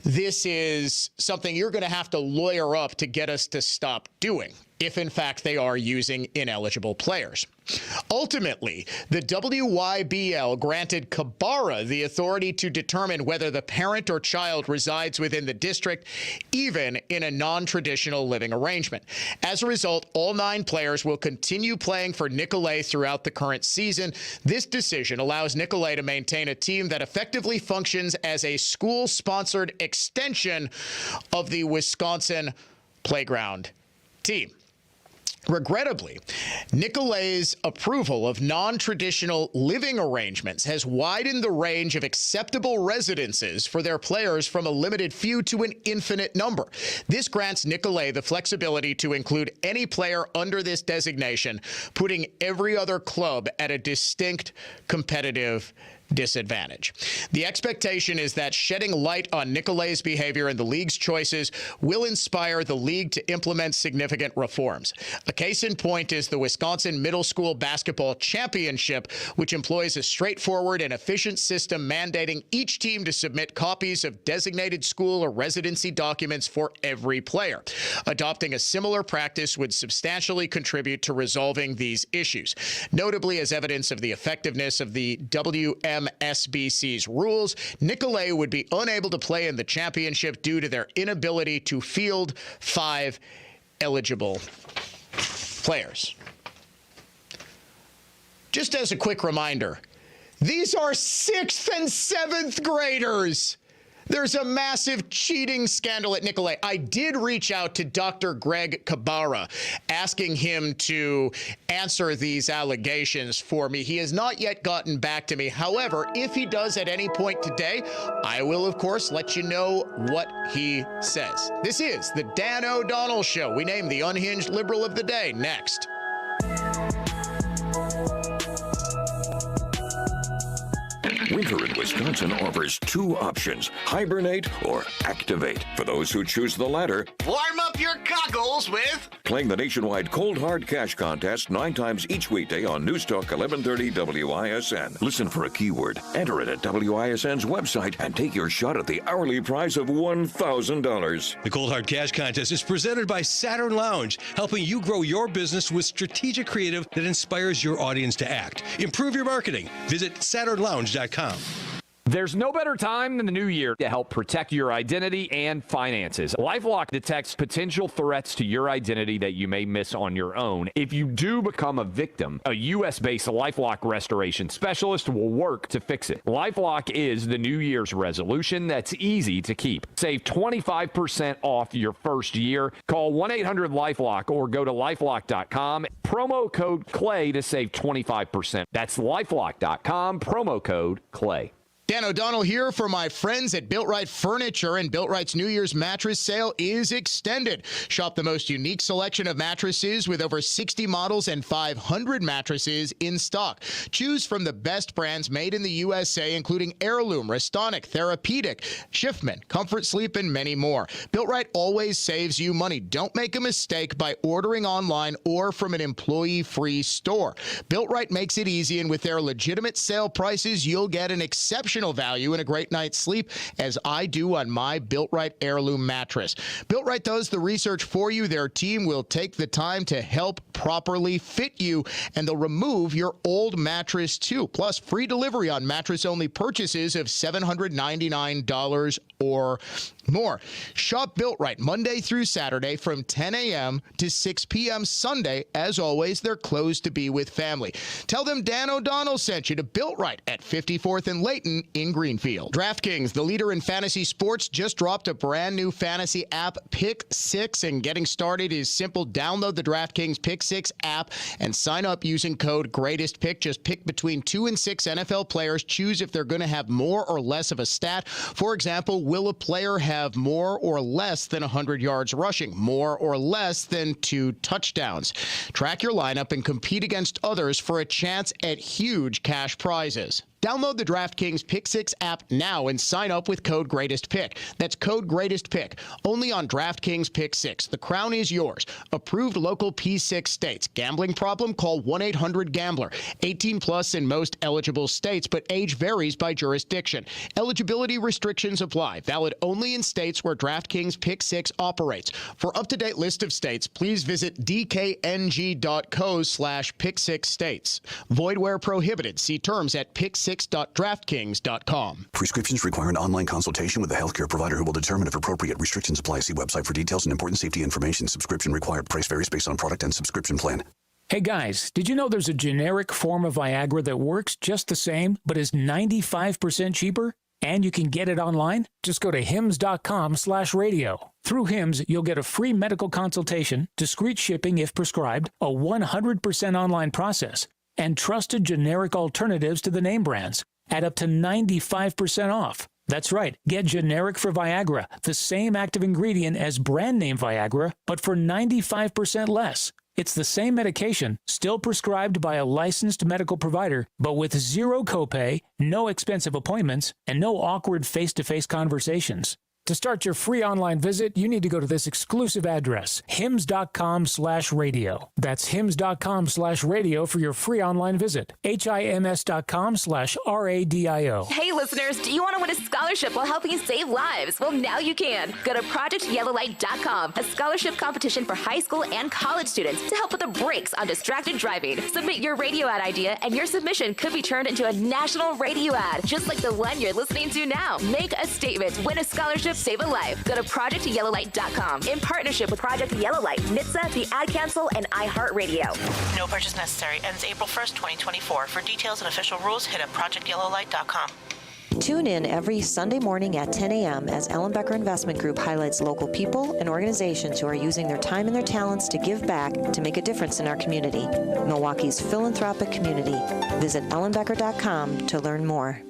this is something you're going to have to lawyer up to get us to stop doing, if in fact they are using ineligible players. Ultimately, the WYBL granted Kabara the authority to determine whether the parent or child resides within the district, even in a non-traditional living arrangement. As a result, all 9 players will continue playing for Nicolet throughout the current season. This decision allows Nicolet to maintain a team that effectively functions as a school-sponsored extension of the Wisconsin Playground team. Regrettably, Nicolet's approval of non-traditional living arrangements has widened the range of acceptable residences for their players from a limited few to an infinite number. This grants Nicolet the flexibility to include any player under this designation, putting every other club at a distinct competitive disadvantage. The expectation is that shedding light on Nicolet's behavior and the league's choices will inspire the league to implement significant reforms. A case in point is the Wisconsin Middle School Basketball Championship, which employs a straightforward and efficient system mandating each team to submit copies of designated school or residency documents for every player. Adopting a similar practice would substantially contribute to resolving these issues. Notably, as evidence of the effectiveness of the WMSBC's rules, Nicolet would be unable to play in the championship due to their inability to field 5 eligible players. Just as a quick reminder, These are 6th and 7th graders. There's a massive cheating scandal at Nicolet. I did reach out to Dr. Greg Kabara, asking him to answer these allegations for me. He has not yet gotten back to me. However, if he does at any point today, I will, of course, let you know what he says. This is the Dan O'Donnell Show. We name the unhinged liberal of the day next. Winter in Wisconsin offers two options, hibernate or activate. For those who choose the latter, warm up your goggles with playing the nationwide Cold Hard Cash Contest 9 times each weekday on Newstalk 1130 WISN. Listen for a keyword, enter it at WISN's website, and take your shot at the hourly prize of $1,000. The Cold Hard Cash Contest is presented by Saturn Lounge, helping you grow your business with strategic creative that inspires your audience to act. Improve your marketing. Visit SaturnLounge.com. There's no better time than the new year to help protect your identity and finances. LifeLock detects potential threats to your identity that you may miss on your own. If you do become a victim, a U.S.-based LifeLock restoration specialist will work to fix it. LifeLock is the New Year's resolution that's easy to keep. Save 25% off your first year. Call 1-800-LifeLock or go to LifeLock.com. Promo code CLAY to save 25%. That's LifeLock.com. Promo code CLAY. Dan O'Donnell here for my friends at Built Right Furniture, and Built Right's New Year's mattress sale is extended. Shop the most unique selection of mattresses with over 60 models and 500 mattresses in stock. Choose from the best brands made in the USA, including Heirloom, Restonic, Therapeutic, Schiffman, Comfort Sleep, and many more. Built Right always saves you money. Don't make a mistake by ordering online or from an employee-free store. Built Right makes it easy, and with their legitimate sale prices, you'll get an exceptional value and a great night's sleep, as I do on my Built Right Heirloom mattress. Built Right does the research for you. Their team will take the time to help properly fit you, and they'll remove your old mattress too. Plus, free delivery on mattress-only purchases of $799 or more. Shop Built Right Monday through Saturday from 10 a.m. to 6 p.m. Sunday. As always, they're closed to be with family. Tell them Dan O'Donnell sent you to Built Right at 54th and Layton in Greenfield. DraftKings, the leader in fantasy sports, just dropped a brand new fantasy app, Pick 6, and getting started is simple. Download the DraftKings Pick 6 app and sign up using code GREATESTPICK. Just pick between 2 and 6 NFL players. Choose if they're going to have more or less of a stat. For example, will a player have more or less than 100 yards rushing, more or less than 2 touchdowns? Track your lineup and compete against others for a chance at huge cash prizes. Download the DraftKings Pick 6 app now and sign up with code GREATESTPICK. That's code GREATESTPICK. Only on DraftKings Pick 6. The crown is yours. Approved local P6 states. Gambling problem? Call 1-800-GAMBLER. 18 plus in most eligible states, but age varies by jurisdiction. Eligibility restrictions apply. Valid only in states where DraftKings Pick 6 operates. For up-to-date list of states, please visit dkng.co/pick6states. Void where prohibited. See terms at pick6.draftkings.com. Prescriptions require an online consultation with a healthcare provider who will determine if appropriate. Restrictions apply. See website for details and important safety information. Subscription required. Price varies based on product and subscription plan. Hey guys, did you know there's a generic form of Viagra that works just the same, but is 95% cheaper? And you can get it online? Just go to hims.com/radio. Through Hims, you'll get a free medical consultation, discreet shipping if prescribed, a 100% online process, and trusted generic alternatives to the name brands at up to 95% off. That's right, get generic for Viagra, the same active ingredient as brand name Viagra, but for 95% less. It's the same medication, still prescribed by a licensed medical provider, but with zero copay, no expensive appointments, and no awkward face-to-face conversations. To start your free online visit, you need to go to this exclusive address, hims.com/radio. That's hims.com/radio for your free online visit. HIMS.com/RADIO. Hey listeners, do you want to win a scholarship while helping save lives? Well, now you can. Go to ProjectYellowLight.com, a scholarship competition for high school and college students to help with the brakes on distracted driving. Submit your radio ad idea, and your submission could be turned into a national radio ad, just like the one you're listening to now. Make a statement, win a scholarship, Save a life. Go to ProjectYellowlight.com in partnership with Project Yellowlight, NHTSA, the Ad Council, and iHeartRadio. No purchase necessary. Ends April 1st, 2024. For details and official rules, hit up ProjectYellowlight.com. Tune in every Sunday morning at 10 a.m. as Ellen Becker Investment Group highlights local people and organizations who are using their time and their talents to give back to make a difference in our community. Milwaukee's philanthropic community. Visit ellenbecker.com to learn more.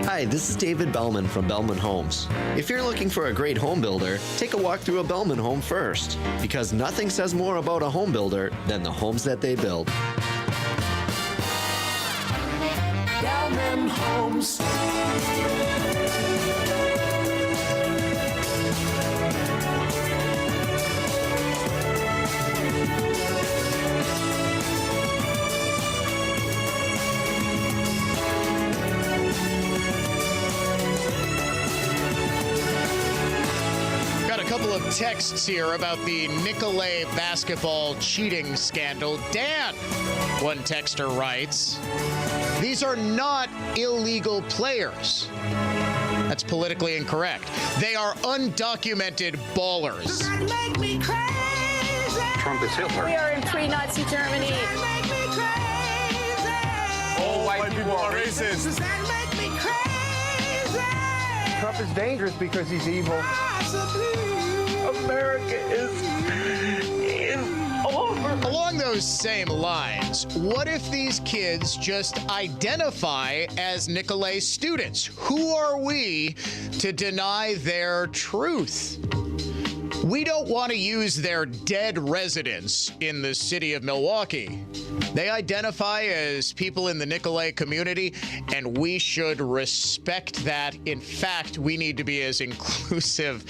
Hi, this is David Bellman from Bellman Homes. If you're looking for a great home builder, take a walk through a Bellman home first, because nothing says more about a home builder than the homes that they build. Bellman Homes. Got a couple of texts here about the Nicolet basketball cheating scandal. Dan, one texter writes, these are not illegal players. That's politically incorrect. They are undocumented ballers. Trump is Hitler. We are in pre-Nazi Germany. All white people are racist. Trump is dangerous because he's evil. America is over. Along those same lines, what if these kids just identify as Nicolet students? Who are we to deny their truth? We don't want to use their dead residents in the city of Milwaukee. They identify as people in the Nicolet community, and we should respect that. In fact, we need to be as inclusive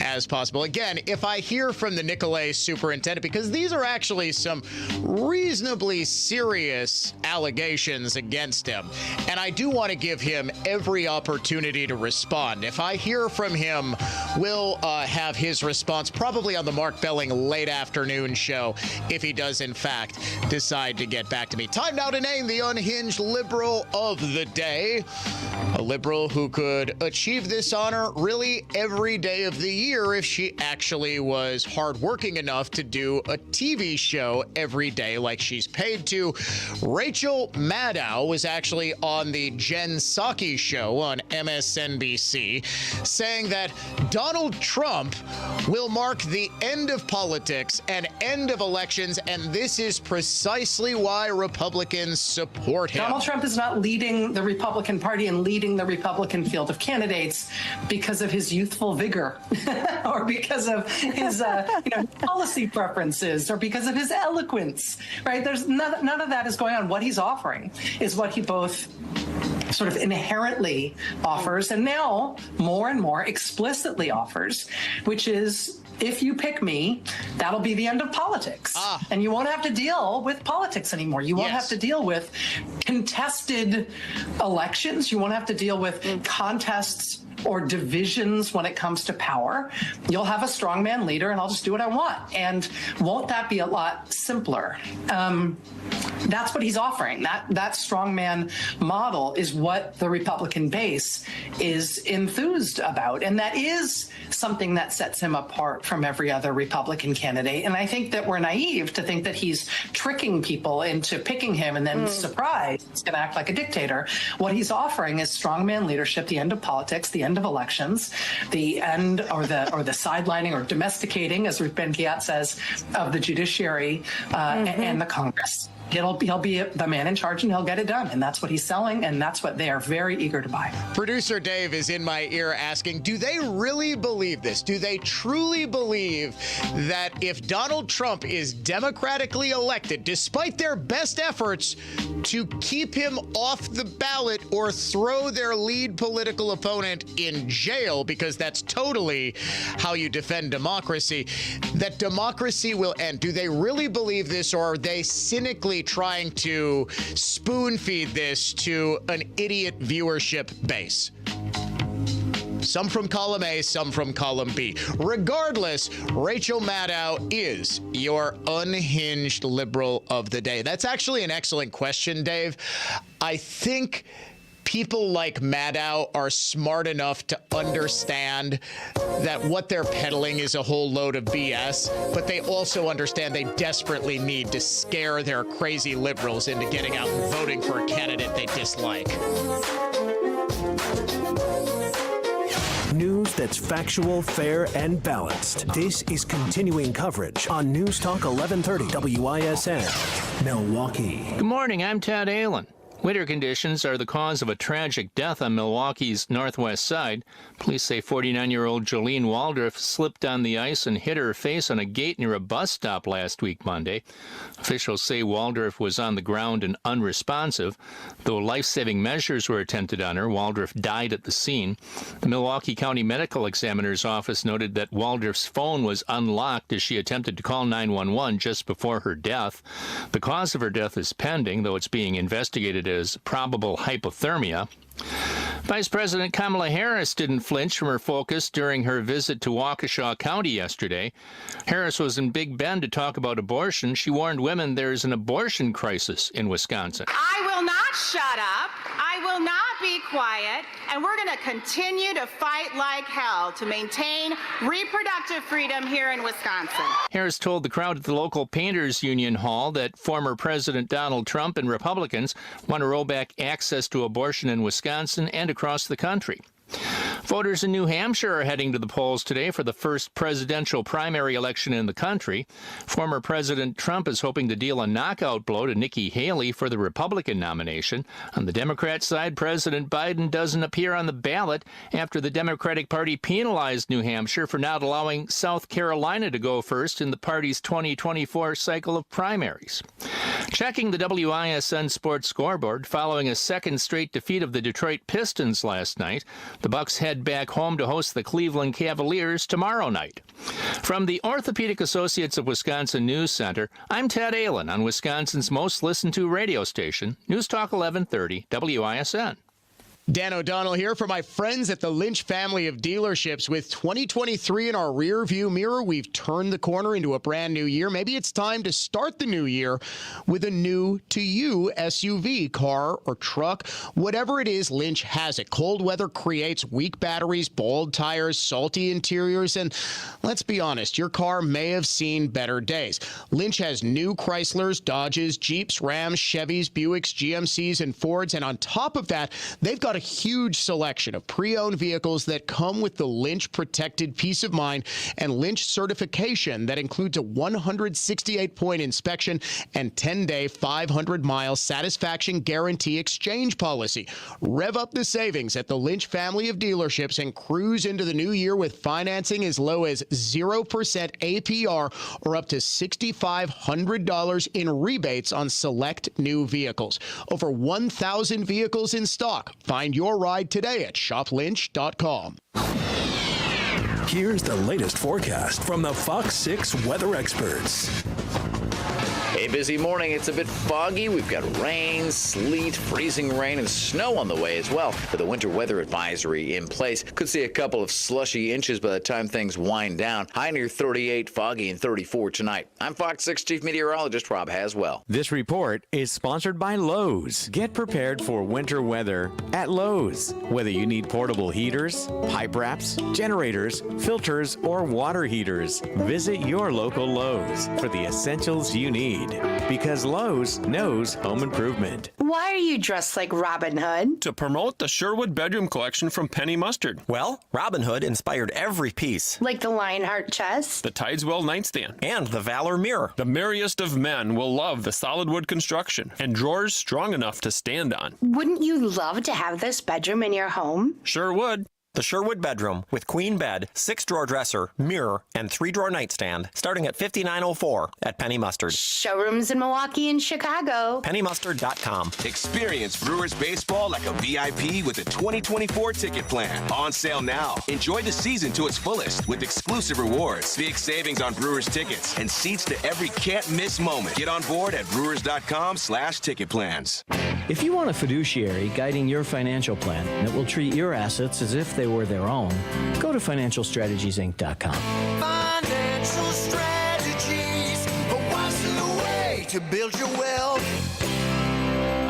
as possible. Again, if I hear from the Nicolet superintendent, because these are actually some reasonably serious allegations against him, and I do want to give him every opportunity to respond. If I hear from him, we'll have his response probably on the Mark Belling late afternoon show if he does, in fact, decide to get back to me. Time now to name the unhinged liberal of the day. A liberal who could achieve this honor really every day of the year if she actually was hardworking enough to do a TV show every day like she's paid to. Rachel Maddow was actually on the Jen Psaki show on MSNBC saying that Donald Trump will mark the end of politics and end of elections, and this is precisely why Republicans support him. Donald Trump is not leading the Republican Party and leading the Republican field of candidates because of his youthful vigor or because of his policy preferences or because of his eloquence, right? There's none of that is going on. What he's offering is what he both sort of inherently offers and now more and more explicitly offers, which is, if you pick me, that'll be the end of politics. And you won't have to deal with politics anymore. You won't have to deal with contested elections. You won't have to deal with contests or divisions when it comes to power. You'll have a strongman leader and I'll just do what I want. And won't that be a lot simpler? That's what he's offering. That strongman model is what the Republican base is enthused about. And that is something that sets him apart from every other Republican candidate. And I think that we're naive to think that he's tricking people into picking him and then surprise, he's going to act like a dictator. What he's offering is strongman leadership, the end of politics, the end of elections, the end or the sidelining or domesticating, as Ruth Ben-Ghiat says, of the judiciary and the Congress. He'll be the man in charge and he'll get it done. And that's what he's selling. And that's what they are very eager to buy. Producer Dave is in my ear asking, do they really believe this? Do they truly believe that if Donald Trump is democratically elected, despite their best efforts to keep him off the ballot or throw their lead political opponent in jail, because that's totally how you defend democracy, that democracy will end? Do they really believe this, or are they cynically trying to spoon feed this to an idiot viewership base? Some from column A, some from column B. Regardless, Rachel Maddow is your unhinged liberal of the day. That's actually an excellent question, Dave. I think people like Maddow are smart enough to understand that what they're peddling is a whole load of BS, but they also understand they desperately need to scare their crazy liberals into getting out and voting for a candidate they dislike. News that's factual, fair, and balanced. This is continuing coverage on News Talk 1130 WISN, Milwaukee. Good morning, I'm Tad Allen. Winter conditions are the cause of a tragic death on Milwaukee's northwest side. Police say 49-year-old Jolene Waldorf slipped on the ice and hit her face on a gate near a bus stop last week, Monday. Officials say Waldorf was on the ground and unresponsive. Though life-saving measures were attempted on her, Waldorf died at the scene. The Milwaukee County Medical Examiner's Office noted that Waldorf's phone was unlocked as she attempted to call 911 just before her death. The cause of her death is pending, though it's being investigated as probable hypothermia. Vice President Kamala Harris didn't flinch from her focus during her visit to Waukesha County yesterday. Harris was in Big Bend to talk about abortion. She warned women there's an abortion crisis in Wisconsin. I will not shut up. I will not be quiet. And we're going to continue to fight like hell to maintain reproductive freedom here in Wisconsin. Harris told the crowd at the local Painters Union Hall that former President Donald Trump and Republicans want to roll back access to abortion in Wisconsin and across the country. Voters in New Hampshire are heading to the polls today for the first presidential primary election in the country. Former President Trump is hoping to deal a knockout blow to Nikki Haley for the Republican nomination. On the Democrat side, President Biden doesn't appear on the ballot after the Democratic Party penalized New Hampshire for not allowing South Carolina to go first in the party's 2024 cycle of primaries. Checking the WISN Sports scoreboard following a second straight defeat of the Detroit Pistons last night, the Bucks head back home to host the Cleveland Cavaliers tomorrow night. From the Orthopedic Associates of Wisconsin News Center, I'm Ted Allen on Wisconsin's most listened to radio station, News Talk 1130 WISN. Dan O'Donnell here for my friends at the Lynch family of dealerships. With 2023 in our rear view mirror, we've turned the corner into a brand new year. Maybe it's time to start the new year with a new to you SUV, car or truck. Whatever it is, Lynch has it. Cold weather creates weak batteries, bald tires, salty interiors, and let's be honest, your car may have seen better days. Lynch has new Chryslers, Dodges, Jeeps, Rams, Chevys, Buicks, GMCs, and Fords, and on top of that, they've got a huge selection of pre-owned vehicles that come with the Lynch protected peace of mind and Lynch certification that includes a 168-point inspection and 10-day 500-mile satisfaction guarantee exchange policy. Rev up the savings at the Lynch family of dealerships and cruise into the new year with financing as low as 0% APR or up to $6,500 in rebates on select new vehicles. Over 1,000 vehicles in stock. Find your ride today at shoplynch.com. Here's the latest forecast from the Fox 6 weather experts. A busy morning. It's a bit foggy. We've got rain, sleet, freezing rain, and snow on the way as well, with a winter weather advisory in place. Could see a couple of slushy inches by the time things wind down. High near 38, foggy, and 34 tonight. I'm Fox 6 Chief Meteorologist Rob Haswell. This report is sponsored by Lowe's. Get prepared for winter weather at Lowe's. Whether you need portable heaters, pipe wraps, generators, filters, or water heaters, visit your local Lowe's for the essentials you need. Because Lowe's knows home improvement. Why are you dressed like Robin Hood? To promote the Sherwood Bedroom Collection from Penny Mustard. Well, Robin Hood inspired every piece. Like the Lionheart chest? The Tideswell nightstand. And the Valor mirror. The merriest of men will love the solid wood construction and drawers strong enough to stand on. Wouldn't you love to have this bedroom in your home? Sure would. The Sherwood Bedroom with queen bed, 6-drawer dresser, mirror, and 3-drawer nightstand, starting at $59.04 at Penny Mustard. Showrooms in Milwaukee and Chicago. PennyMustard.com. Experience Brewers baseball like a VIP with a 2024 ticket plan. On sale now. Enjoy the season to its fullest with exclusive rewards, big savings on Brewers tickets, and seats to every can't-miss moment. Get on board at Brewers.com/ticket plans. If you want a fiduciary guiding your financial plan that will treat your assets as if they were their own, go to FinancialStrategiesInc.com. Financial strategies, what's the way to build your wealth?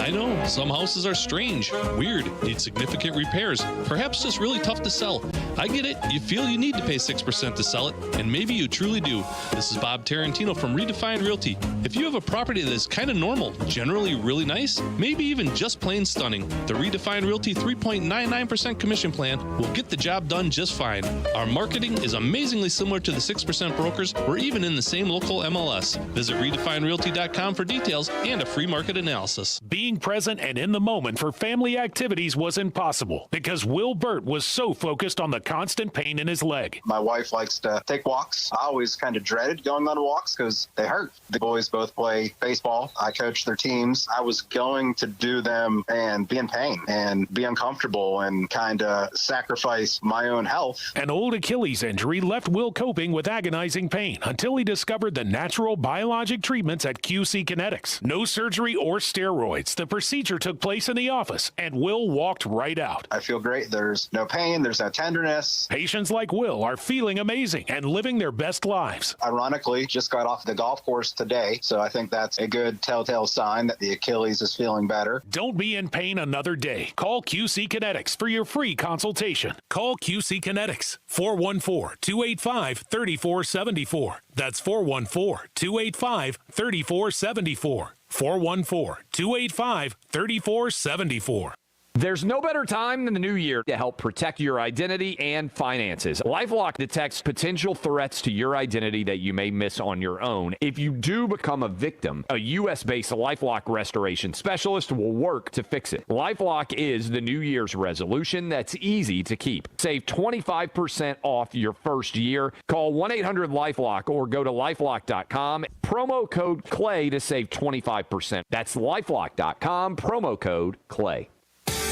I know, some houses are strange, weird, need significant repairs, perhaps just really tough to sell. I get it. You feel you need to pay 6% to sell it, and maybe you truly do. This is Bob Tarantino from Redefined Realty. If you have a property that is kind of normal, generally really nice, maybe even just plain stunning, the Redefined Realty 3.99% commission plan will get the job done just fine. Our marketing is amazingly similar to the 6% brokers. We're even in the same local MLS. Visit redefinedrealty.com for details and a free market analysis. Being present and in the moment for family activities was impossible because Will Burt was so focused on the constant pain in his leg. My wife likes to take walks. I always kind of dreaded going on walks because they hurt. The boys both play baseball. I coach their teams. I was going to do them and be in pain and be uncomfortable and kind of sacrifice my own health. An old Achilles injury left Will coping with agonizing pain until he discovered the natural biologic treatments at QC Kinetics. No surgery or steroids. The procedure took place in the office, and Will walked right out. I feel great. There's no pain. There's no tenderness. Patients like Will are feeling amazing and living their best lives. Ironically, just got off the golf course today, so I think that's a good telltale sign that the Achilles is feeling better. Don't be in pain another day. Call QC Kinetics for your free consultation. Call QC Kinetics, 414-285-3474. That's 414-285-3474. 414-285-3474. There's no better time than the new year to help protect your identity and finances. LifeLock detects potential threats to your identity that you may miss on your own. If you do become a victim, a U.S.-based LifeLock restoration specialist will work to fix it. LifeLock is the New Year's resolution that's easy to keep. Save 25% off your first year. Call 1-800-LifeLock or go to LifeLock.com. Promo code CLAY to save 25%. That's LifeLock.com. Promo code CLAY.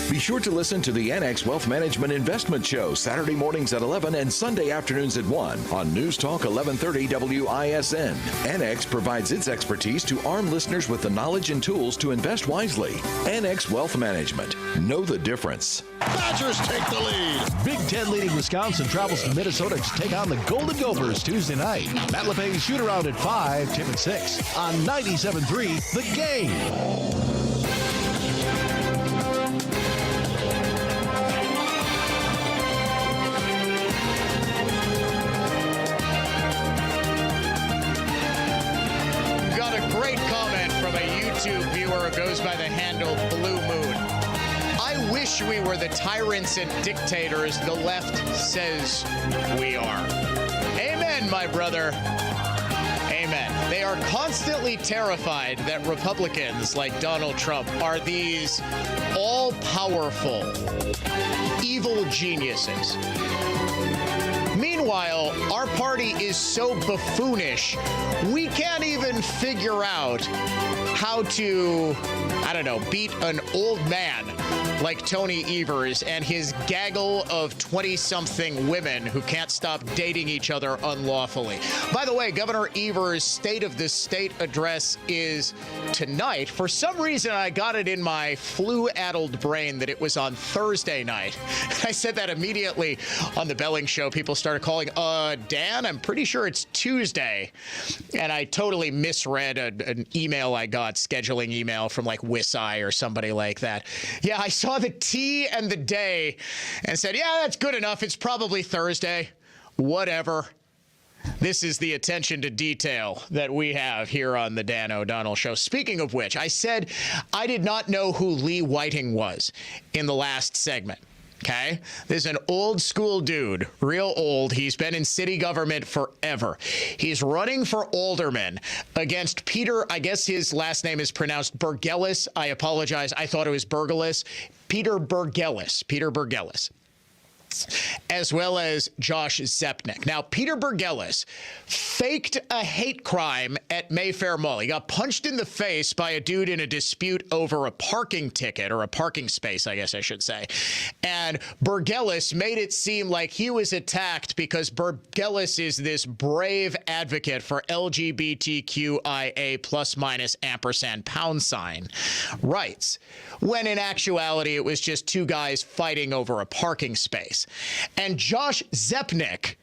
Be sure to listen to the Annex Wealth Management Investment Show Saturday mornings at 11 and Sunday afternoons at 1 on News Talk 1130 WISN. Annex provides its expertise to arm listeners with the knowledge and tools to invest wisely. Annex Wealth Management. Know the difference. Badgers take the lead. Big Ten leading Wisconsin travels to Minnesota to take on the Golden Gophers Tuesday night. Matt LePay's shoot around at 5, Tim at 6 on 97.3 The Game. Great comment from a YouTube viewer who goes by the handle Blue Moon. I wish we were the tyrants and dictators the left says we are. Amen, my brother. Amen. They are constantly terrified that Republicans like Donald Trump are these all-powerful, evil geniuses. Meanwhile, our party is so buffoonish, we can't even figure out how to, beat an old man like Tony Evers and his gaggle of 20-something women who can't stop dating each other unlawfully. By the way, Governor Evers' State of the State address is tonight. For some reason, I got it in my flu-addled brain that it was on Thursday night. I said that immediately on the Belling Show. People started calling, Dan, I'm pretty sure it's Tuesday. And I totally misread an email I got, scheduling email from like WISI or somebody like that. Yeah, I saw the T and the day and said, yeah, that's good enough. It's probably Thursday. Whatever. This is the attention to detail that we have here on the Dan O'Donnell Show. Speaking of which, I said I did not know who Lee Whiting was in the last segment. Okay, this is an old school dude, real old. He's been in city government forever. He's running for alderman against Peter, I guess his last name is pronounced Burgelis. I apologize. I thought it was Burgelis. Peter Burgelis. As well as Josh Zepnick. Now, Peter Burgelis faked a hate crime at Mayfair Mall. He got punched in the face by a dude in a dispute over a parking ticket, or a parking space, I guess I should say. And Burgelis made it seem like he was attacked because Burgelis is this brave advocate for LGBTQIA +- rights, when in actuality it was just two guys fighting over a parking space. And Josh Zepnick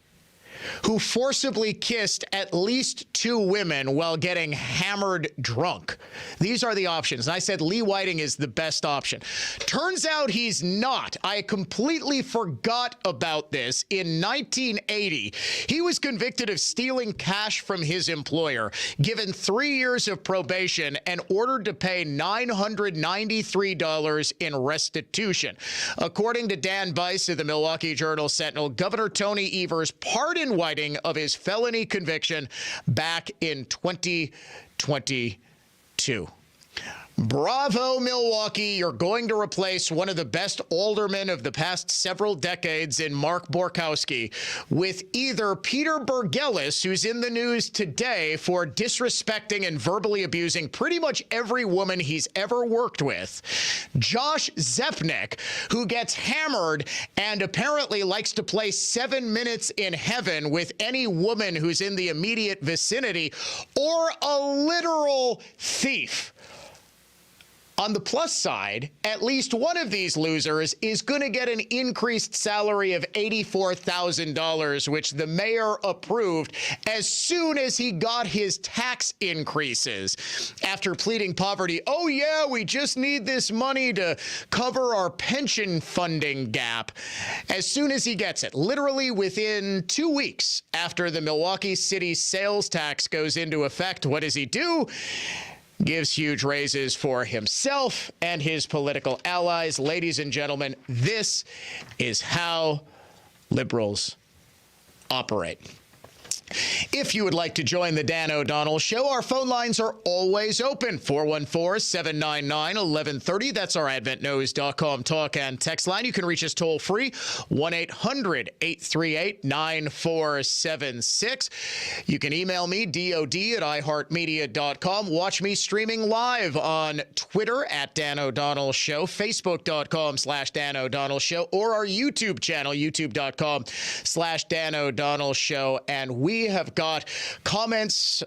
who forcibly kissed at least 2 women while getting hammered drunk. These are the options. And I said Lee Whiting is the best option. Turns out he's not. I completely forgot about this. In 1980, he was convicted of stealing cash from his employer, given 3 years of probation, and ordered to pay $993 in restitution. According to Dan Bice of the Milwaukee Journal-Sentinel, Governor Tony Evers pardoned Whiting of his felony conviction back in 2022. Bravo, Milwaukee. You're going to replace one of the best aldermen of the past several decades in Mark Borkowski with either Peter Bergelis, who's in the news today for disrespecting and verbally abusing pretty much every woman he's ever worked with, Josh Zepnick, who gets hammered and apparently likes to play 7 Minutes in Heaven with any woman who's in the immediate vicinity, or a literal thief. On the plus side, at least one of these losers is going to get an increased salary of $84,000, which the mayor approved as soon as he got his tax increases. After pleading poverty, oh yeah, we just need this money to cover our pension funding gap. As soon as he gets it, literally within 2 weeks after the Milwaukee City sales tax goes into effect, what does he do? Gives huge raises for himself and his political allies. Ladies and gentlemen, this is how liberals operate. If you would like to join the Dan O'Donnell Show, our phone lines are always open. 414-799-1130. That's our AdventNews.com talk and text line. You can reach us toll free, 1-800-838-9476. You can email me, DOD@iHeartMedia.com. Watch me streaming live on Twitter at Dan O'Donnell Show, Facebook.com/Dan O'Donnell Show, or our YouTube channel, YouTube.com/Dan O'Donnell Show. And we have got comments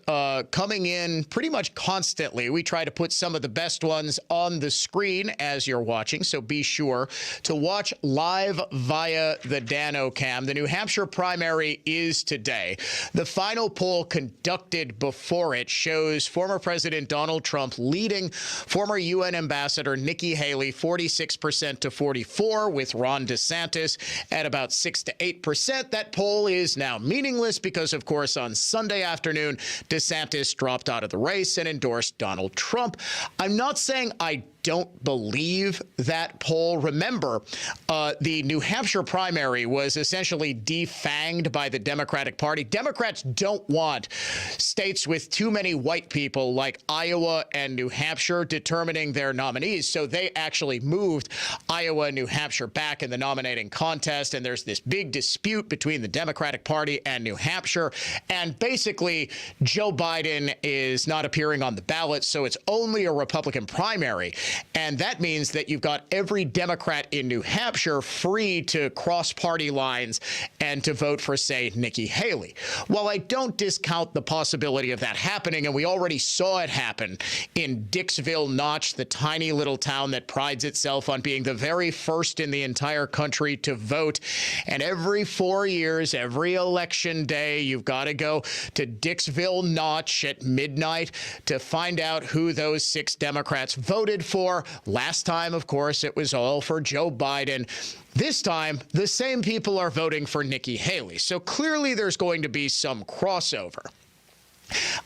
coming in pretty much constantly. We try to put some of the best ones on the screen as you're watching, so be sure to watch live via the DanoCam. The New Hampshire primary is today. The final poll conducted before it shows former President Donald Trump leading former UN Ambassador Nikki Haley 46% to 44%, with Ron DeSantis at about 6 to 8%. That poll is now meaningless because, of course, on Sunday afternoon, DeSantis dropped out of the race and endorsed Donald Trump. I'm not saying I don't believe that poll. Remember, the New Hampshire primary was essentially defanged by the Democratic Party. Democrats don't want states with too many white people like Iowa and New Hampshire determining their nominees. So they actually moved Iowa and New Hampshire back in the nominating contest. And there's this big dispute between the Democratic Party and New Hampshire. And basically, Joe Biden is not appearing on the ballot. So it's only a Republican primary. And that means that you've got every Democrat in New Hampshire free to cross party lines and to vote for, say, Nikki Haley. While I don't discount the possibility of that happening, and we already saw it happen in Dixville Notch, the tiny little town that prides itself on being the very first in the entire country to vote. And every 4 years, every election day, you've got to go to Dixville Notch at midnight to find out who those 6 Democrats voted for. Last time, of course, it was all for Joe Biden. This time, the same people are voting for Nikki Haley. So clearly there's going to be some crossover.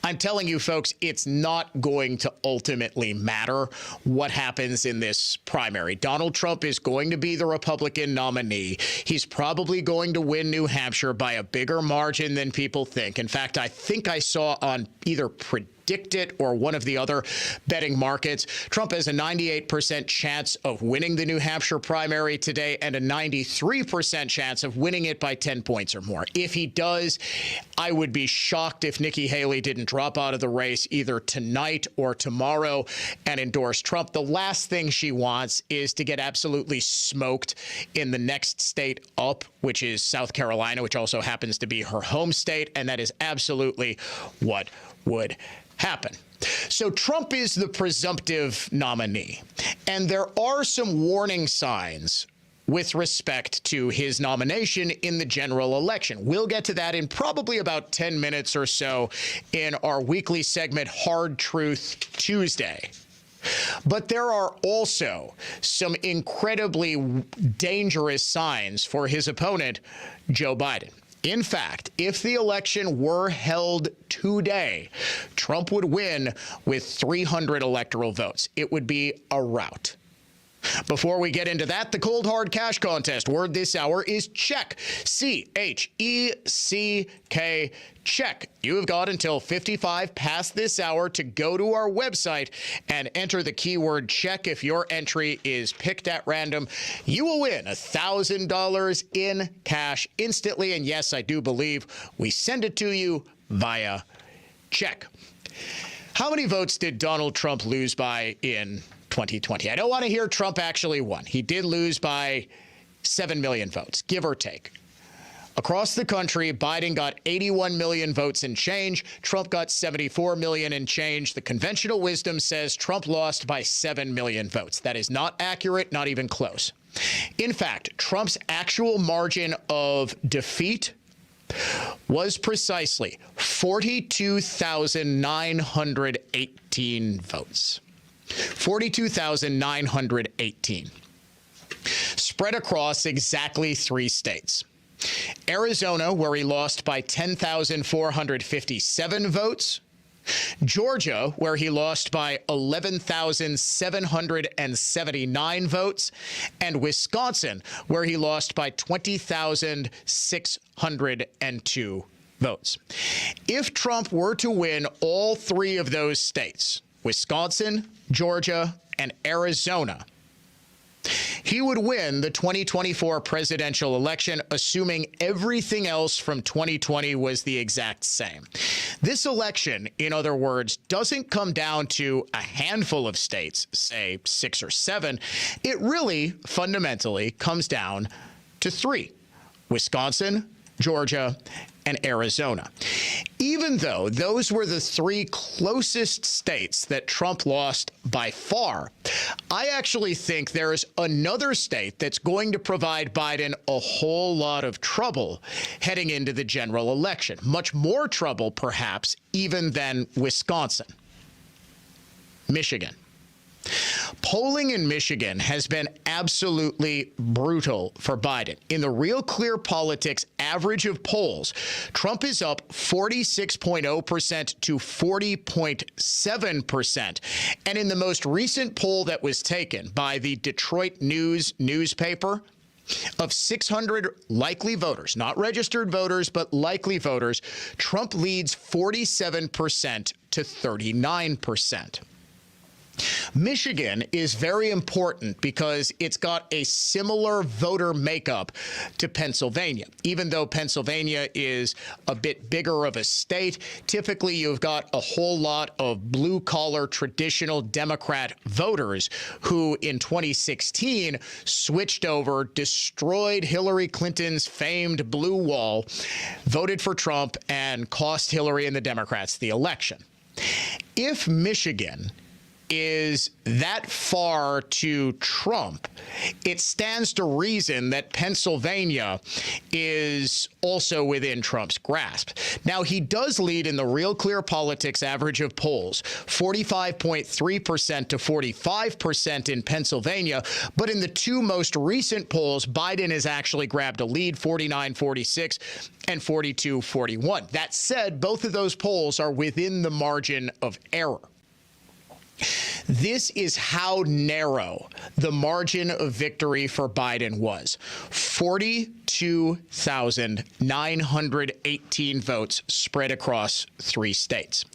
I'm telling you, folks, it's not going to ultimately matter what happens in this primary. Donald Trump is going to be the Republican nominee. He's probably going to win New Hampshire by a bigger margin than people think. In fact, I think I saw on either Predictit or one of the other betting markets, Trump has a 98% chance of winning the New Hampshire primary today and a 93% chance of winning it by 10 points or more. If he does, I would be shocked if Nikki Haley didn't drop out of the race either tonight or tomorrow and endorse Trump. The last thing she wants is to get absolutely smoked in the next state up, which is South Carolina, which also happens to be her home state, and that is absolutely what would happen. So Trump is the presumptive nominee, and there are some warning signs with respect to his nomination in the general election. We'll get to that in probably about 10 minutes or so in our weekly segment, Hard Truth Tuesday. But there are also some incredibly dangerous signs for his opponent, Joe Biden. In fact, if the election were held today, Trump would win with 300 electoral votes. It would be a rout. Before we get into that, the Cold Hard Cash Contest word this hour is check. C-H-E-C-K, check. You have got until 55 past this hour to go to our website and enter the keyword check. If your entry is picked at random, you will win $1,000 in cash instantly. And yes, I do believe we send it to you via check. How many votes did Donald Trump lose by in 2020? I don't want to hear Trump actually won. He did lose by 7 million votes, give or take. Across the country, Biden got 81 million votes and change. Trump got 74 million and change. The conventional wisdom says Trump lost by 7 million votes. That is not accurate, not even close. In fact, Trump's actual margin of defeat was precisely 42,918 votes. 42,918. Spread across exactly 3 states. Arizona, where he lost by 10,457 votes. Georgia, where he lost by 11,779 votes. And Wisconsin, where he lost by 20,602 votes. If Trump were to win all 3 of those states, Wisconsin, Georgia, and Arizona, he would win the 2024 presidential election, assuming everything else from 2020 was the exact same. This election, in other words, doesn't come down to a handful of states, say 6 or 7. It really fundamentally comes down to 3: Wisconsin, Georgia, and Arizona. Even though those were the 3 closest states that Trump lost by far, I actually think there is another state that's going to provide Biden a whole lot of trouble heading into the general election. Much more trouble, perhaps, even than Wisconsin. Michigan. Polling in Michigan has been absolutely brutal for Biden. In the Real Clear Politics average of polls, Trump is up 46.0% to 40.7%. And in the most recent poll that was taken by the Detroit News newspaper, of 600 likely voters, not registered voters, but likely voters, Trump leads 47% to 39%. Michigan is very important because it's got a similar voter makeup to Pennsylvania. Even though Pennsylvania is a bit bigger of a state, typically you've got a whole lot of blue-collar traditional Democrat voters who in 2016 switched over, destroyed Hillary Clinton's famed blue wall, voted for Trump, and cost Hillary and the Democrats the election. If Michigan is that far to Trump, it stands to reason that Pennsylvania is also within Trump's grasp. Now, he does lead in the Real Clear Politics average of polls, 45.3% to 45% in Pennsylvania. But in the 2 most recent polls, Biden has actually grabbed a lead, 49-46 and 42-41. That said, both of those polls are within the margin of error. This is how narrow the margin of victory for Biden was. 42,918 votes spread across 3 states.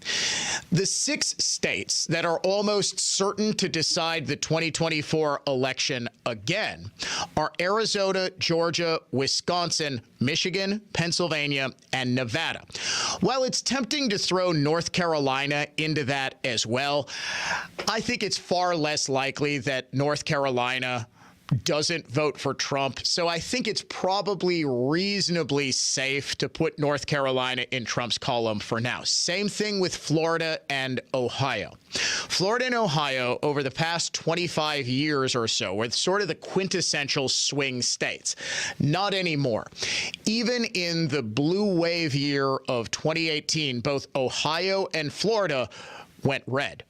The 6 states that are almost certain to decide the 2024 election again are Arizona, Georgia, Wisconsin, Michigan, Pennsylvania, and Nevada. While it's tempting to throw North Carolina into that as well, I think it's far less likely that North Carolina doesn't vote for Trump. So I think it's probably reasonably safe to put North Carolina in Trump's column for now. Same thing with Florida and Ohio. Florida and Ohio, over the past 25 years or so, were sort of the quintessential swing states. Not anymore. Even in the blue wave year of 2018, both Ohio and Florida went red.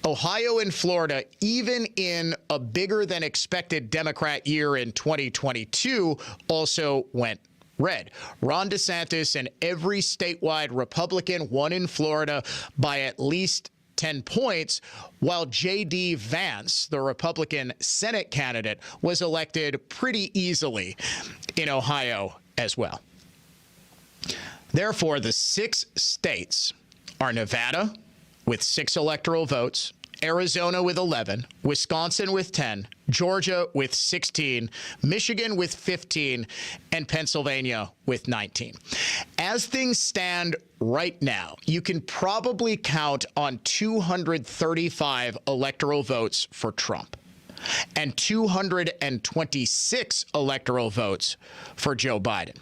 Ohio and Florida, even in a bigger than expected Democrat year in 2022, also went red. Ron DeSantis and every statewide Republican won in Florida by at least 10 points, while J.D. Vance, the Republican Senate candidate, was elected pretty easily in Ohio as well. Therefore, the 6 states are Nevada with 6 electoral votes, Arizona with 11, Wisconsin with 10, Georgia with 16, Michigan with 15, and Pennsylvania with 19. As things stand right now, you can probably count on 235 electoral votes for Trump and 226 electoral votes for Joe Biden.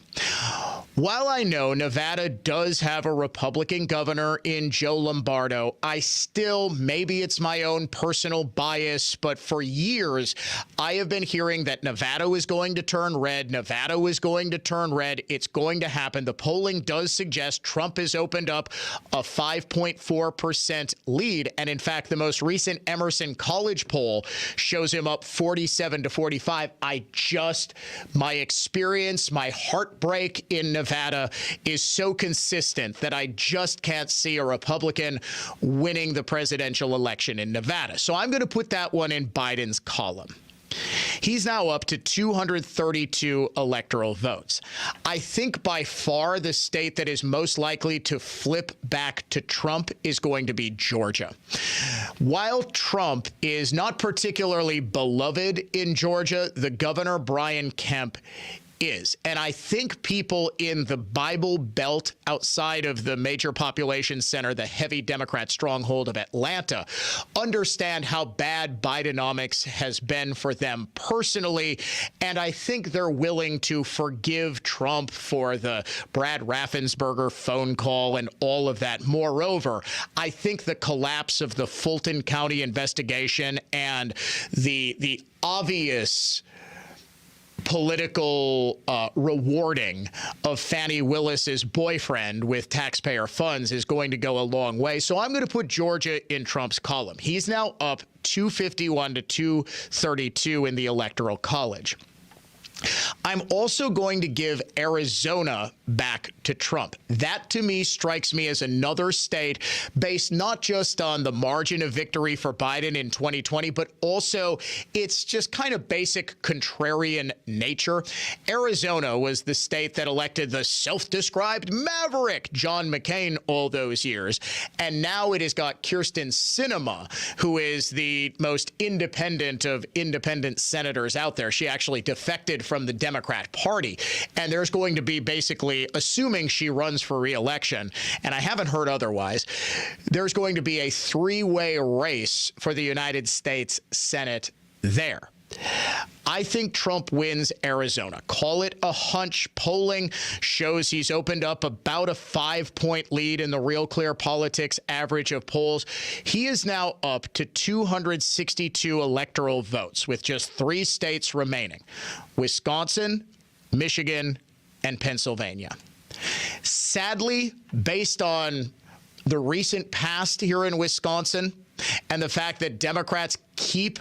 While I know Nevada does have a Republican governor in Joe Lombardo, I still, maybe it's my own personal bias, but for years, I have been hearing that Nevada was going to turn red. Nevada was going to turn red. It's going to happen. The polling does suggest Trump has opened up a 5.4% lead. And in fact, the most recent Emerson College poll shows him up 47 to 45. My experience, my heartbreak in Nevada is so consistent that I just can't see a Republican winning the presidential election in Nevada. So I'm going to put that one in Biden's column. He's now up to 232 electoral votes. I think by far the state that is most likely to flip back to Trump is going to be Georgia. While Trump is not particularly beloved in Georgia, the governor, Brian Kemp, is. And I think people in the Bible Belt outside of the major population center, the heavy Democrat stronghold of Atlanta, understand how bad Bidenomics has been for them personally. And I think they're willing to forgive Trump for the Brad Raffensperger phone call and all of that. Moreover, I think the collapse of the Fulton County investigation and the obvious political rewarding of Fani Willis's boyfriend with taxpayer funds is going to go a long way. So I'm going to put Georgia in Trump's column. He's now up 251 to 232 in the Electoral College. I'm also going to give Arizona back to Trump. That, to me, strikes me as another state based not just on the margin of victory for Biden in 2020, but also its just kind of basic contrarian nature. Arizona was the state that elected the self-described maverick John McCain all those years. And now it has got Kyrsten Sinema, who is the most independent of independent senators out there. She actually defected from the Democrat Party. And there's going to be basically, assuming she runs for re-election, and I haven't heard otherwise, there's going to be a 3-way race for the United States Senate there. I think Trump wins Arizona. Call it a hunch. Polling shows he's opened up about a 5-point lead in the Real Clear Politics average of polls. He is now up to 262 electoral votes with just 3 states remaining: Wisconsin, Michigan, and Pennsylvania. Sadly, based on the recent past here in Wisconsin and the fact that Democrats keep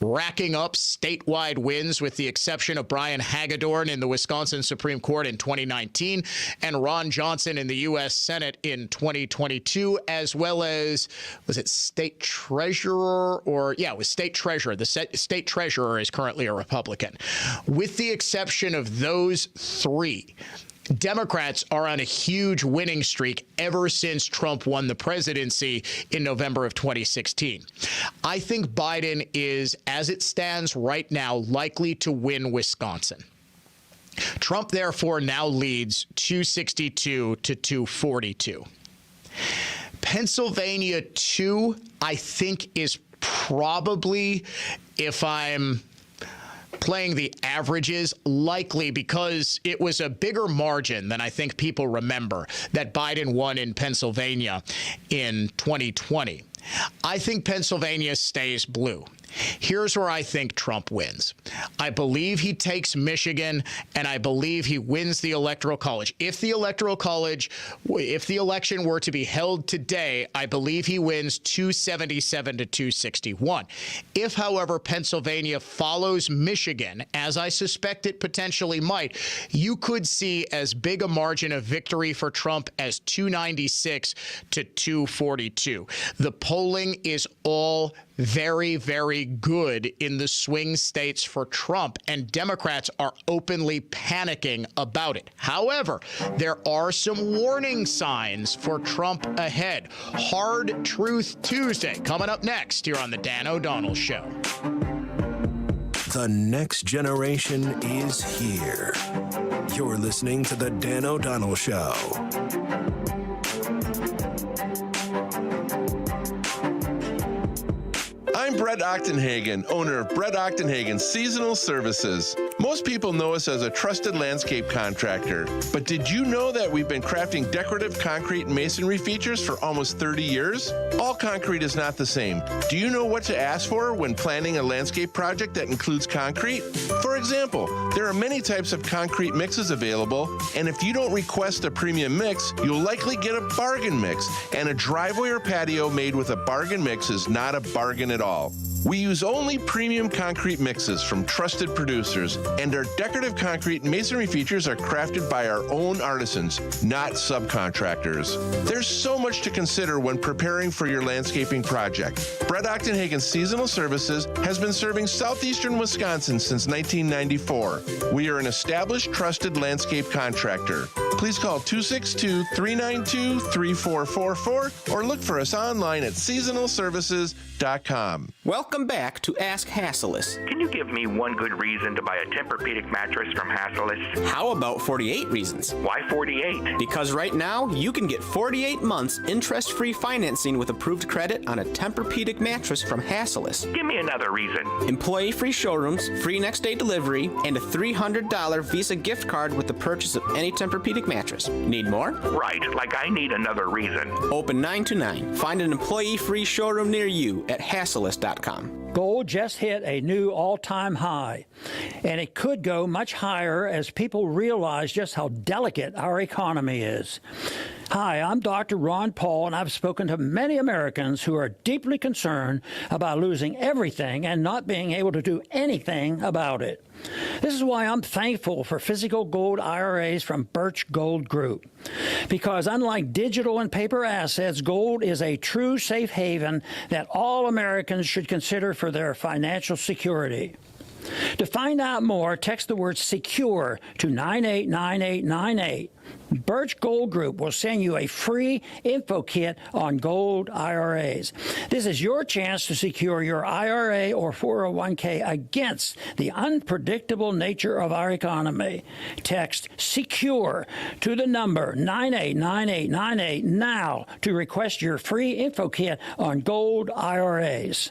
racking up statewide wins, with the exception of Brian Hagedorn in the Wisconsin Supreme Court in 2019 and Ron Johnson in the U.S. Senate in 2022, as well as, was it state treasurer or, yeah, it was state treasurer. The state treasurer is currently a Republican. With the exception of those 3, Democrats are on a huge winning streak ever since Trump won the presidency in November of 2016. I think Biden is, as it stands right now, likely to win Wisconsin. Trump, therefore, now leads 262 to 242. Pennsylvania, 2, I think, is probably, if I'm playing the averages, likely, because it was a bigger margin than I think people remember that Biden won in Pennsylvania in 2020. I think Pennsylvania stays blue. Here's where I think Trump wins. I believe he takes Michigan, and I believe he wins the Electoral College. If the election were to be held today, I believe he wins 277 to 261. If, however, Pennsylvania follows Michigan, as I suspect it potentially might, you could see as big a margin of victory for Trump as 296 to 242. The polling is all very, very good in the swing states for Trump, and Democrats are openly panicking about it. However, there are some warning signs for Trump ahead. Hard Truth Tuesday coming up next here on The Dan O'Donnell Show. The next generation is here. You're listening to The Dan O'Donnell Show. I'm Brett Ochtenhagen, owner of Brett Ochtenhagen Seasonal Services. Most people know us as a trusted landscape contractor, but did you know that we've been crafting decorative concrete and masonry features for almost 30 years? All concrete is not the same. Do you know what to ask for when planning a landscape project that includes concrete? For example, there are many types of concrete mixes available, and if you don't request a premium mix, you'll likely get a bargain mix, and a driveway or patio made with a bargain mix is not a bargain at all. We use only premium concrete mixes from trusted producers, and our decorative concrete and masonry features are crafted by our own artisans, not subcontractors. There's so much to consider when preparing for your landscaping project. Brett Ochtenhagen Seasonal Services has been serving southeastern Wisconsin since 1994. We are an established, trusted landscape contractor. Please call 262-392-3444 or look for us online at seasonalservices.com. Welcome back to Ask Hassellus. Can you give me one good reason to buy a Tempur-Pedic mattress from Hassellus? How about 48 reasons? Why 48? Because right now, you can get 48 months interest-free financing with approved credit on a Tempur-Pedic mattress from Hassellus. Give me another reason. Employee-free showrooms, free next-day delivery, and a $300 Visa gift card with the purchase of any Tempur-Pedic mattress. Need more? Right, like I need another reason. Open 9 to 9. Find an employee-free showroom near you at hassellus.com. Gold just hit a new all-time high, and it could go much higher as people realize just how delicate our economy is. Hi, I'm Dr. Ron Paul, and I've spoken to many Americans who are deeply concerned about losing everything and not being able to do anything about it. This is why I'm thankful for physical gold IRAs from Birch Gold Group. Because unlike digital and paper assets, gold is a true safe haven that all Americans should consider for their financial security. To find out more, text the word SECURE to 989898. Birch Gold Group will send you a free info kit on gold IRAs. This is your chance to secure your IRA or 401k against the unpredictable nature of our economy. Text SECURE to the number 989898 now to request your free info kit on gold IRAs.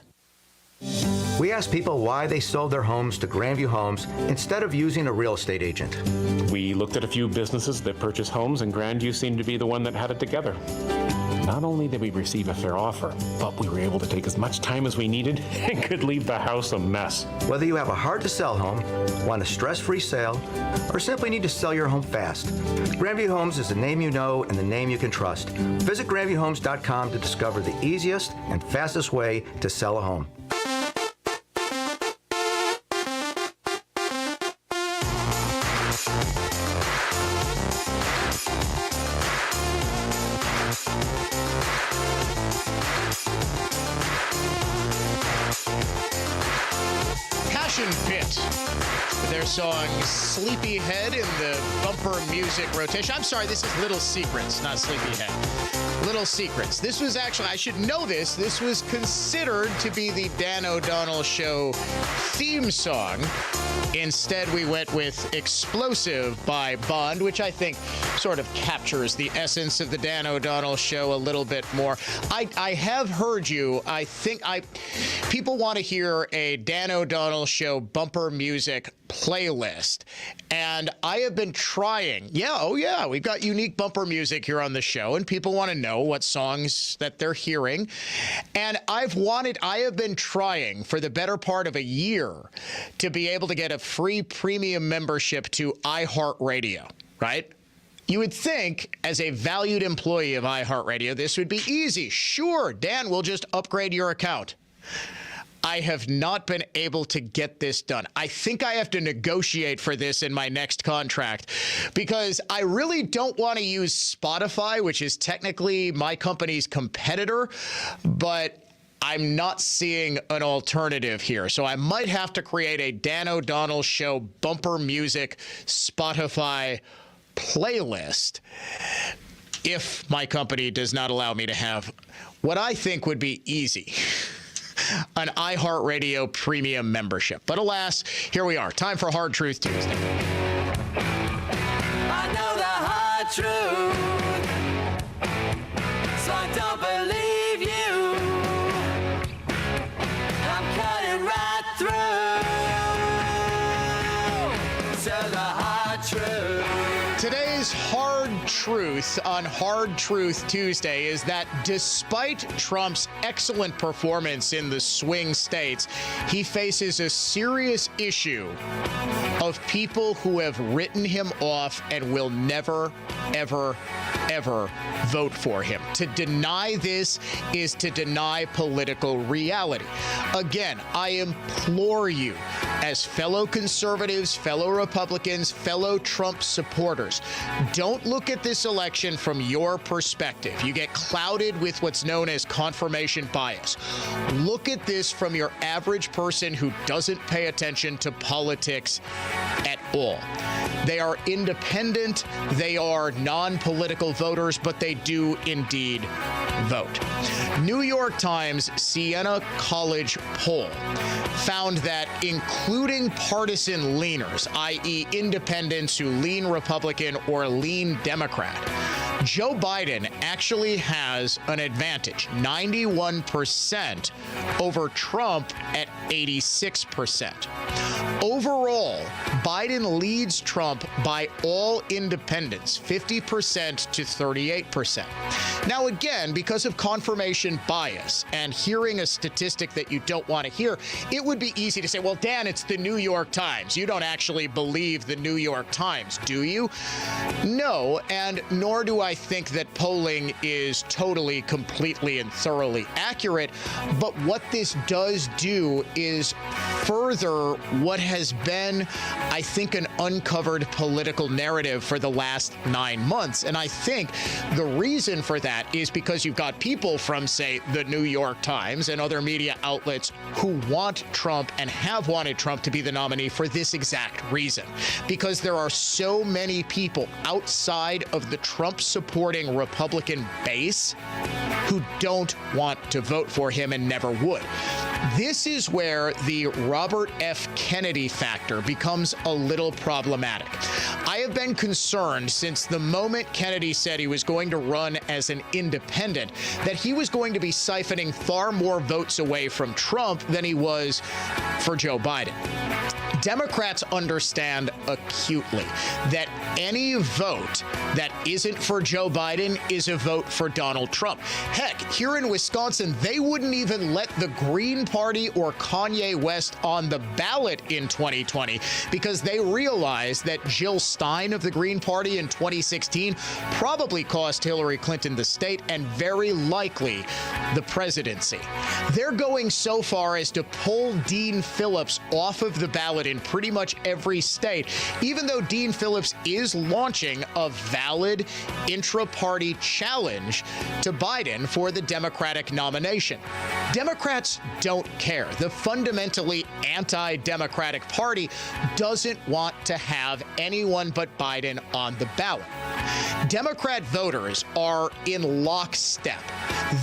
We asked people why they sold their homes to Grandview Homes instead of using a real estate agent. We looked at a few businesses that purchase homes, and Grandview seemed to be the one that had it together. Not only did we receive a fair offer, but we were able to take as much time as we needed and could leave the house a mess. Whether you have a hard-to-sell home, want a stress-free sale, or simply need to sell your home fast, Grandview Homes is the name you know and the name you can trust. Visit GrandviewHomes.com to discover the easiest and fastest way to sell a home. Passion Pit, their song Sleepyhead in the bumper music rotation. I'm sorry, this is Little Secrets, not Sleepyhead. Little Secrets. This was actually, I should know this, this was considered to be the Dan O'Donnell Show theme song. Instead, we went with Explosive by Bond, which I think sort of captures the essence of the Dan O'Donnell Show a little bit more. I have heard you. I think people want to hear a Dan O'Donnell Show bumper music playlist, and I have been trying. We've got unique bumper music here on the show, and people want to know know what songs that they're hearing. And I have been trying for the better part of a year to be able to get a free premium membership to iHeartRadio, right? You would think, as a valued employee of iHeartRadio, this would be easy. Sure, Dan, we'll just upgrade your account. I have not been able to get this done. I think I have to negotiate for this in my next contract because I really don't want to use Spotify, which is technically my company's competitor, but I'm not seeing an alternative here. So I might have to create a Dan O'Donnell Show bumper music Spotify playlist if my company does not allow me to have what I think would be easy. An iHeartRadio premium membership. But alas, here we are. Time for Hard Truth Tuesday. I know the hard truth, so I don't believe you. I'm cutting right through to the hard truth. Today's hard truth on Hard Truth Tuesday is that despite Trump's excellent performance in the swing states, he faces a serious issue of people who have written him off and will never, ever, ever vote for him. To deny this is to deny political reality. Again, I implore you, as fellow conservatives, fellow Republicans, fellow Trump supporters, don't look at this election from your perspective. You get clouded with what's known as confirmation bias. Look at this from your average person who doesn't pay attention to politics at all. They are independent, they are non-political voters, but they do indeed vote. New York Times Siena College poll found that including partisan leaners, i.e. independents who lean Republican or lean Democrat, Joe Biden actually has an advantage, 91% over Trump at 86%. Overall, Biden leads Trump by all independents, 50% to 38%. Now, again, because of confirmation bias and hearing a statistic that you don't want to hear, it would be easy to say, well, Dan, it's the New York Times. You don't actually believe the New York Times, do you? No, and nor do I think that polling is totally, completely, and thoroughly accurate. But what this does do is further what has been, I think, an uncovered political narrative for the last 9 months. And I think the reason for that is because you've got people from, say, the New York Times and other media outlets who want Trump and have wanted Trump to be the nominee for this exact reason. Because there are so many people outside of the Trump-supporting Republican base who don't want to vote for him and never would. This is where the Robert F. Kennedy factor becomes a little problematic. I have been concerned since the moment Kennedy said he was going to run as an independent that he was going to be siphoning far more votes away from Trump than he was for Joe Biden. Democrats understand acutely that any vote that isn't for Joe Biden is a vote for Donald Trump. Heck, here in Wisconsin, they wouldn't even let the Green Party or Kanye West on the ballot in 2020 because they realized that Jill Stein of the Green Party in 2016 probably cost Hillary Clinton the state and very likely the presidency. They're going so far as to pull Dean Phillips off of the ballot in pretty much every state, even though Dean Phillips is launching a valid intra-party challenge to Biden for the Democratic nomination. Democrats don't care. The fundamentally anti-Democratic Party doesn't want to have anyone but Biden on the ballot. Democrat voters are in lockstep.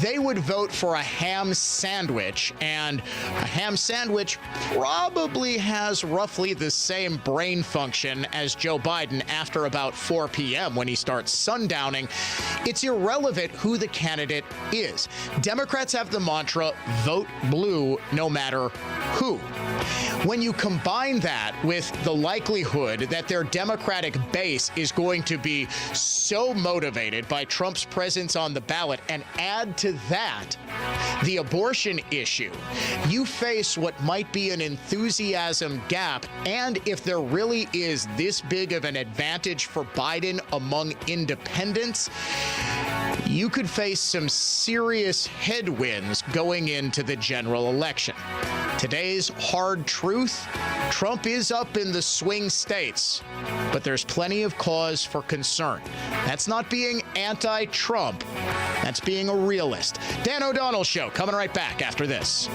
They would vote for a ham sandwich, and a ham sandwich probably has roughly the same brain function as Joe Biden after about 4 p.m. when he starts sundowning. It's irrelevant who the candidate is. Democrats have the mantra, vote blue no matter who? When you combine that with the likelihood that their Democratic base is going to be so motivated by Trump's presence on the ballot, and add to that the abortion issue, you face what might be an enthusiasm gap. And if there really is this big of an advantage for Biden among independents, you could face some serious headwinds going into the general election. Today's hard truth: Trump is up in the swing states, but there's plenty of cause for concern. That's not being anti-Trump. That's being a realist. Dan O'Donnell Show, coming right back after this.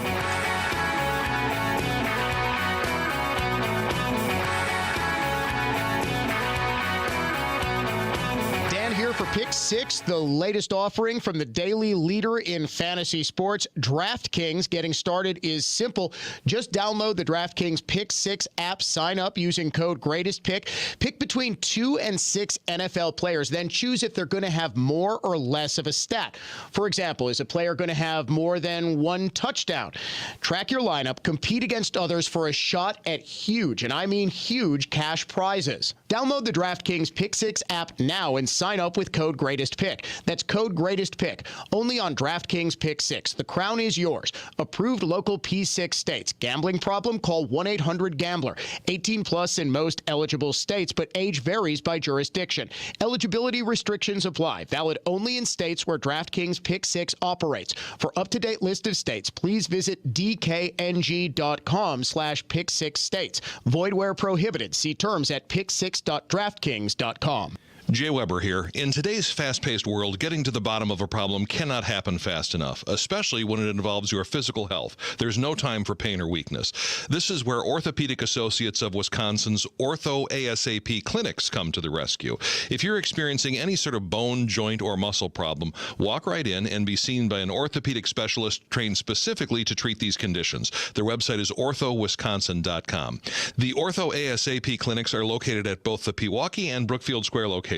Here for Pick Six, the latest offering from the daily leader in fantasy sports, DraftKings. Getting started is simple. Just download the DraftKings Pick Six app, sign up using code GREATESTPICK, pick between 2 and 6 NFL players, then choose if they're going to have more or less of a stat. For example, is a player going to have more than 1 touchdown? Track your lineup, compete against others for a shot at huge, and I mean huge, cash prizes. Download the DraftKings Pick Six app now and sign up with code GREATESTPICK. That's code GREATESTPICK. Only on DraftKings Pick Six. The crown is yours. Approved local P6 states. Gambling problem? Call 1-800-GAMBLER. 18 plus in most eligible states, but age varies by jurisdiction. Eligibility restrictions apply. Valid only in states where DraftKings Pick Six operates. For up-to-date list of states, please visit dkng.com/pick6states. Void where prohibited. See terms at pick6.draftkings.com. Jay Weber here. In today's fast-paced world, getting to the bottom of a problem cannot happen fast enough, especially when it involves your physical health. There's no time for pain or weakness. This is where Orthopedic Associates of Wisconsin's Ortho ASAP clinics come to the rescue. If you're experiencing any sort of bone, joint, or muscle problem, walk right in and be seen by an orthopedic specialist trained specifically to treat these conditions. Their website is orthowisconsin.com. The Ortho ASAP clinics are located at both the Pewaukee and Brookfield Square locations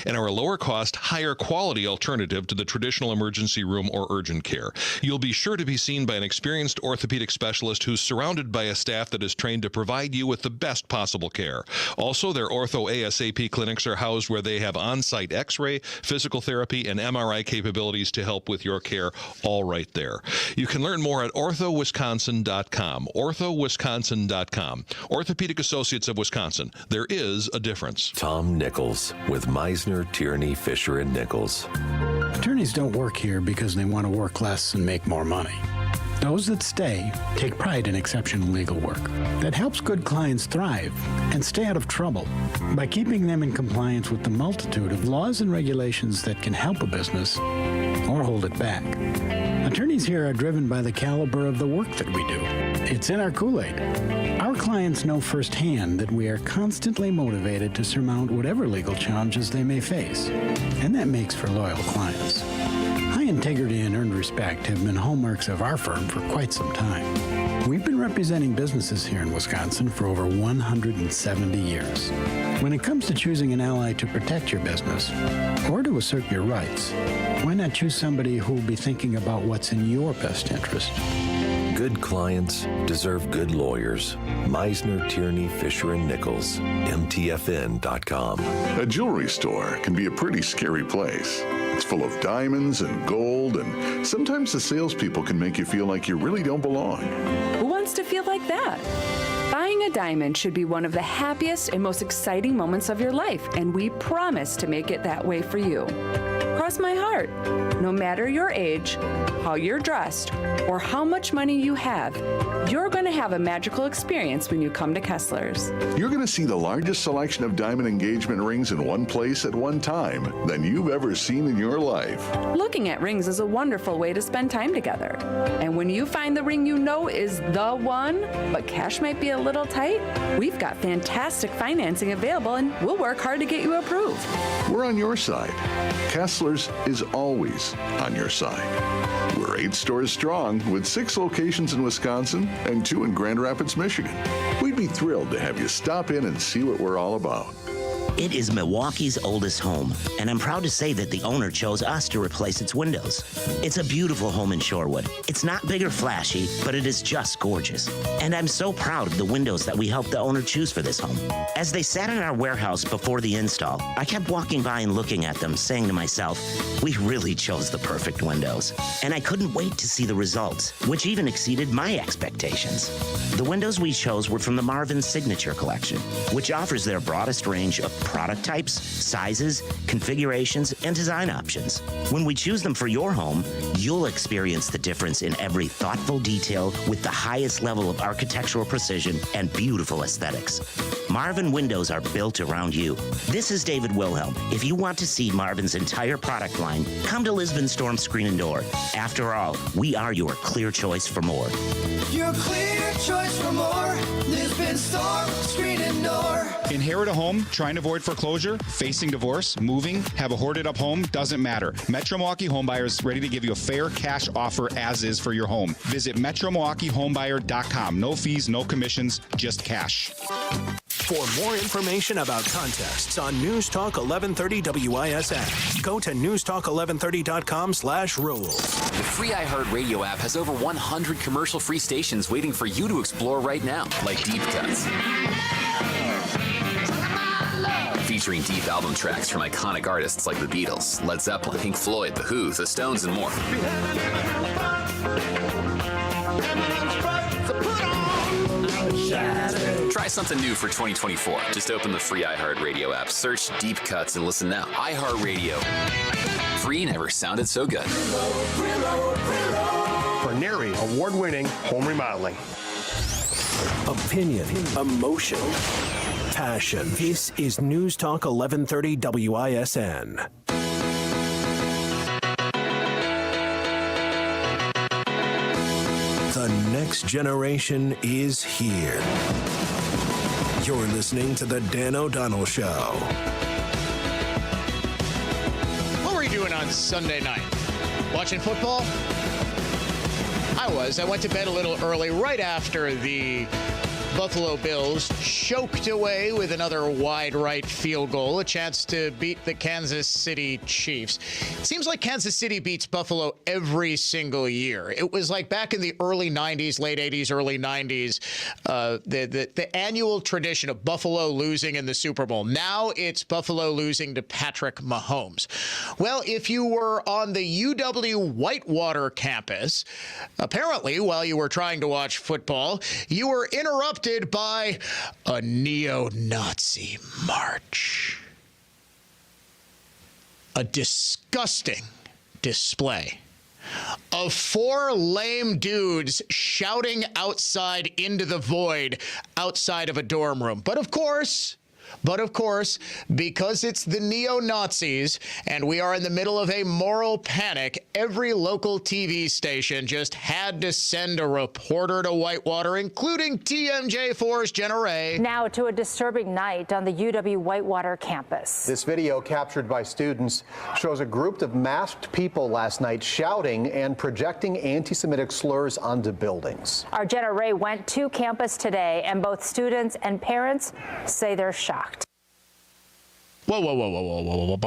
and are a lower cost, higher quality alternative to the traditional emergency room or urgent care. You'll be sure to be seen by an experienced orthopedic specialist who's surrounded by a staff that is trained to provide you with the best possible care. Also, their Ortho ASAP clinics are housed where they have on-site x-ray, physical therapy, and MRI capabilities to help with your care, all right there. You can learn more at orthowisconsin.com. orthowisconsin.com. Orthopedic Associates of Wisconsin. There is a difference. Tom Nichols with Meisner, Tierney, Fisher, and Nichols. Attorneys don't work here because they want to work less and make more money. Those that stay take pride in exceptional legal work that helps good clients thrive and stay out of trouble by keeping them in compliance with the multitude of laws and regulations that can help a business or hold it back. Attorneys here are driven by the caliber of the work that we do. It's in our Kool-Aid. Our clients know firsthand that we are constantly motivated to surmount whatever legal challenges they may face, and that makes for loyal clients. High integrity and earned respect have been hallmarks of our firm for quite some time. We've been representing businesses here in Wisconsin for over 170 years. When it comes to choosing an ally to protect your business or to assert your rights, why not choose somebody who will be thinking about what's in your best interest? Good clients deserve good lawyers. Meisner, Tierney, Fisher, and Nichols. MTFN.com. A jewelry store can be a pretty scary place. It's full of diamonds and gold, and sometimes the salespeople can make you feel like you really don't belong. Who wants to feel like that? Buying a diamond should be one of the happiest and most exciting moments of your life, and we promise to make it that way for you. Cross my heart. No matter your age, how you're dressed, or how much money you have, you're going to have a magical experience when you come to Kessler's. You're going to see the largest selection of diamond engagement rings in one place at one time than you've ever seen in your life. Looking at rings is a wonderful way to spend time together. And when you find the ring you know is the one, but cash might be a little tight, we've got fantastic financing available and we'll work hard to get you approved. We're on your side. Kessler's is always on your side. We're 8 stores strong with 6 locations in Wisconsin and 2 in Grand Rapids, Michigan. We'd be thrilled to have you stop in and see what we're all about. It is Milwaukee's oldest home, and I'm proud to say that the owner chose us to replace its windows. It's a beautiful home in Shorewood. It's not big or flashy, but it is just gorgeous. And I'm so proud of the windows that we helped the owner choose for this home. As they sat in our warehouse before the install, I kept walking by and looking at them, saying to myself, we really chose the perfect windows. And I couldn't wait to see the results, which even exceeded my expectations. The windows we chose were from the Marvin Signature Collection, which offers their broadest range of product types, sizes, configurations, and design options. When we choose them for your home, you'll experience the difference in every thoughtful detail with the highest level of architectural precision and beautiful aesthetics. Marvin windows are built around you. This is David Wilhelm. If you want to see Marvin's entire product line, come to Lisbon Storm Screen and Door. After all, we are your clear choice for more. Your clear choice for more. Lisbon Storm Screen and Door. Inherit a home, trying to avoid foreclosure, facing divorce, moving, have a hoarded up home, doesn't matter. Metro Milwaukee Homebuyer is ready to give you a fair cash offer as is for your home. Visit MetroMilwaukeeHomebuyer.com. No fees, no commissions, just cash. For more information about contests on News Talk 1130 WISN, go to newstalk1130.com/rules. The free iHeartRadio app has over 100 commercial-free stations waiting for you to explore right now, like Deep Cuts. Featuring deep album tracks from iconic artists like the Beatles, Led Zeppelin, Pink Floyd, The Who, The Stones, and more. Try something new for 2024. Just open the free iHeartRadio app, search Deep Cuts, and listen now. iHeartRadio. Free never sounded so good. Neri award-winning home remodeling. Opinion, emotion, passion. This is News Talk 1130 WISN. The next generation is here. You're listening to The Dan O'Donnell Show. What were you doing on Sunday night? Watching football? I was. I went to bed a little early right after the Buffalo Bills choked away with another wide right field goal, a chance to beat the Kansas City Chiefs. It seems like Kansas City beats Buffalo every single year. It was like back in the early 90s, late 80s, early 90s, the annual tradition of Buffalo losing in the Super Bowl. Now it's Buffalo losing to Patrick Mahomes. Well, if you were on the UW Whitewater campus, apparently while you were trying to watch football, you were interrupted by a neo-Nazi march. A disgusting display of four lame dudes shouting outside into the void outside of a dorm room. But of course, because it's the neo-Nazis and we are in the middle of a moral panic, every local TV station just had to send a reporter to Whitewater, including TMJ4's Jenna Ray. Now to a disturbing night on the UW Whitewater campus. This video captured by students shows a group of masked people last night shouting and projecting anti-Semitic slurs onto buildings. Our Jenna Ray went to campus today, and both students and parents say they're shocked. Whoa.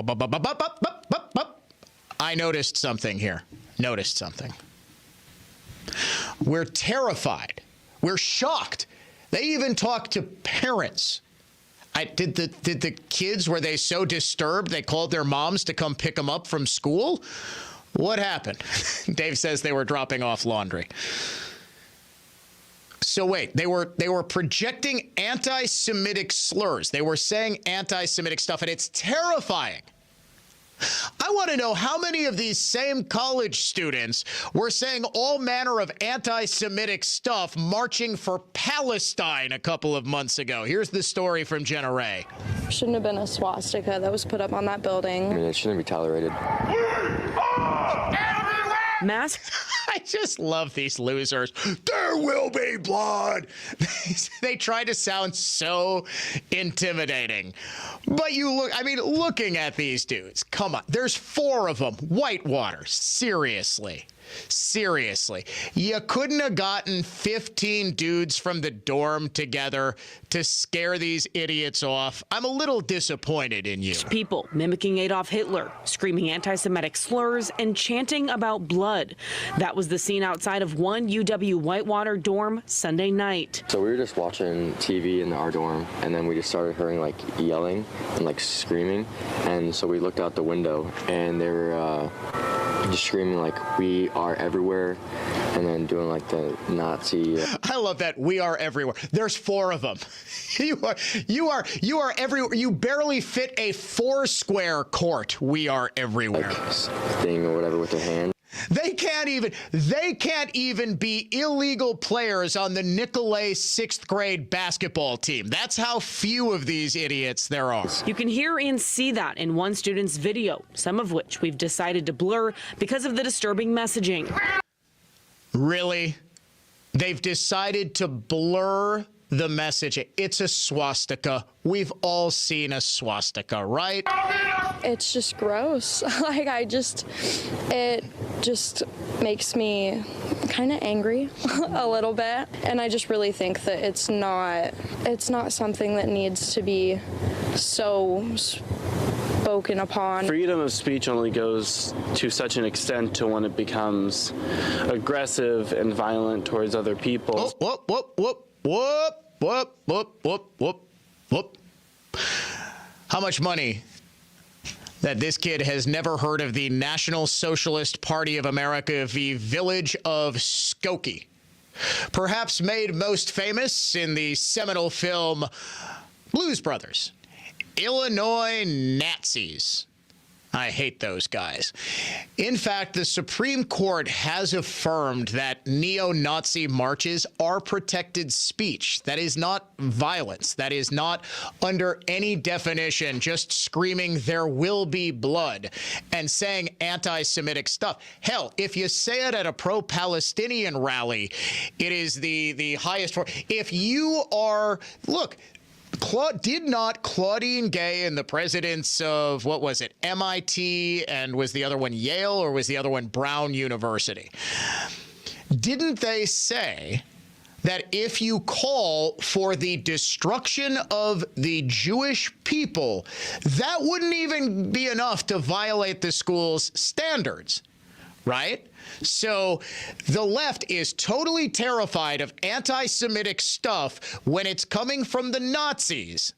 I noticed something here. We're terrified. We're shocked. They even talked to parents. Did the kids, were they so disturbed they called their moms to come pick them up from school? What happened? Dave says they were dropping off laundry. So wait, they were projecting anti-Semitic slurs. They were saying anti-Semitic stuff, and it's terrifying. I want to know how many of these same college students were saying all manner of anti-Semitic stuff marching for Palestine a couple of months ago. Here's the story from Jenna Ray. Shouldn't have been a swastika that was put up on that building. I mean, it shouldn't be tolerated. Mask. I just love these losers. There will be blood. They try to sound so intimidating. But looking at these dudes, come on. There's four of them. Whitewater. Seriously. Seriously, you couldn't have gotten 15 dudes from the dorm together to scare these idiots off. I'm a little disappointed in you. People mimicking Adolf Hitler, screaming anti-Semitic slurs, and chanting about blood. That was the scene outside of one UW-Whitewater dorm Sunday night. So we were just watching TV in our dorm, and then we just started hearing like yelling and like screaming. And so we looked out the window, and they were just screaming like, "We are everywhere," and then doing like the Nazi. I love that. We are everywhere. There's 4 of them. You are everywhere. You barely fit a 4-square court. We are everywhere. Like thing or whatever with their hand. They can't even be illegal players on the Nicolet 6th grade basketball team. That's how few of these idiots there are. You can hear and see that in one student's video, some of which we've decided to blur because of the disturbing messaging. Really? They've decided to blur the message. It's a swastika. We've all seen a swastika, right? It's just gross. It just makes me kind of angry a little bit. And I just really think that it's not something that needs to be so spoken upon. Freedom of speech only goes to such an extent to when it becomes aggressive and violent towards other people. Whoop. How much money that this kid has never heard of the National Socialist Party of America, the Village of Skokie. Perhaps made most famous in the seminal film Blues Brothers. Illinois Nazis. I hate those guys. In fact, the Supreme Court has affirmed that neo-Nazi marches are protected speech. That is not violence. That is not, under any definition, just screaming "there will be blood" and saying anti-Semitic stuff. Hell, if you say it at a pro-Palestinian rally, it is the highest form. If you are, look, did not Claudine Gay and the presidents of, what was it, MIT, and was the other one Yale, or was the other one Brown University? Didn't they say that if you call for the destruction of the Jewish people, that wouldn't even be enough to violate the school's standards, right? So the left is totally terrified of anti-Semitic stuff when it's coming from the Nazis.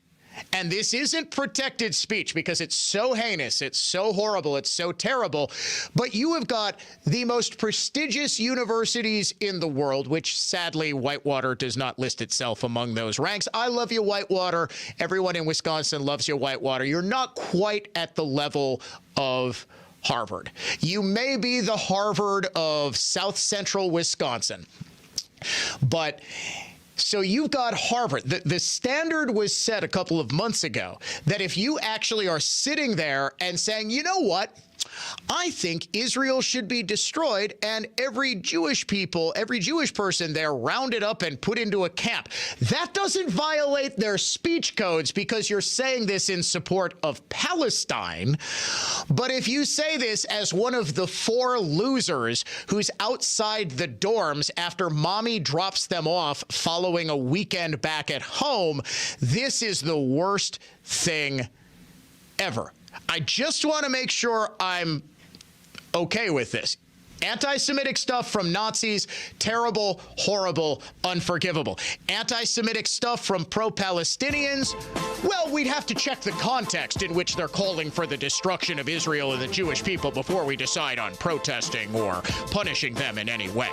And this isn't protected speech because it's so heinous, it's so horrible, it's so terrible. But you have got the most prestigious universities in the world, which sadly Whitewater does not list itself among those ranks. I love you, Whitewater. Everyone in Wisconsin loves you, Whitewater. You're not quite at the level of Harvard. You may be the Harvard of South Central Wisconsin, but so you've got Harvard. The standard was set a couple of months ago that if you actually are sitting there and saying, you know what, I think Israel should be destroyed, and every Jewish person there rounded up and put into a camp. That doesn't violate their speech codes because you're saying this in support of Palestine. But if you say this as one of the 4 losers who's outside the dorms after mommy drops them off following a weekend back at home, this is the worst thing ever. I just want to make sure I'm okay with this. Anti-Semitic stuff from Nazis, terrible, horrible, unforgivable. Anti-Semitic stuff from pro-Palestinians, well, we'd have to check the context in which they're calling for the destruction of Israel and the Jewish people before we decide on protesting or punishing them in any way.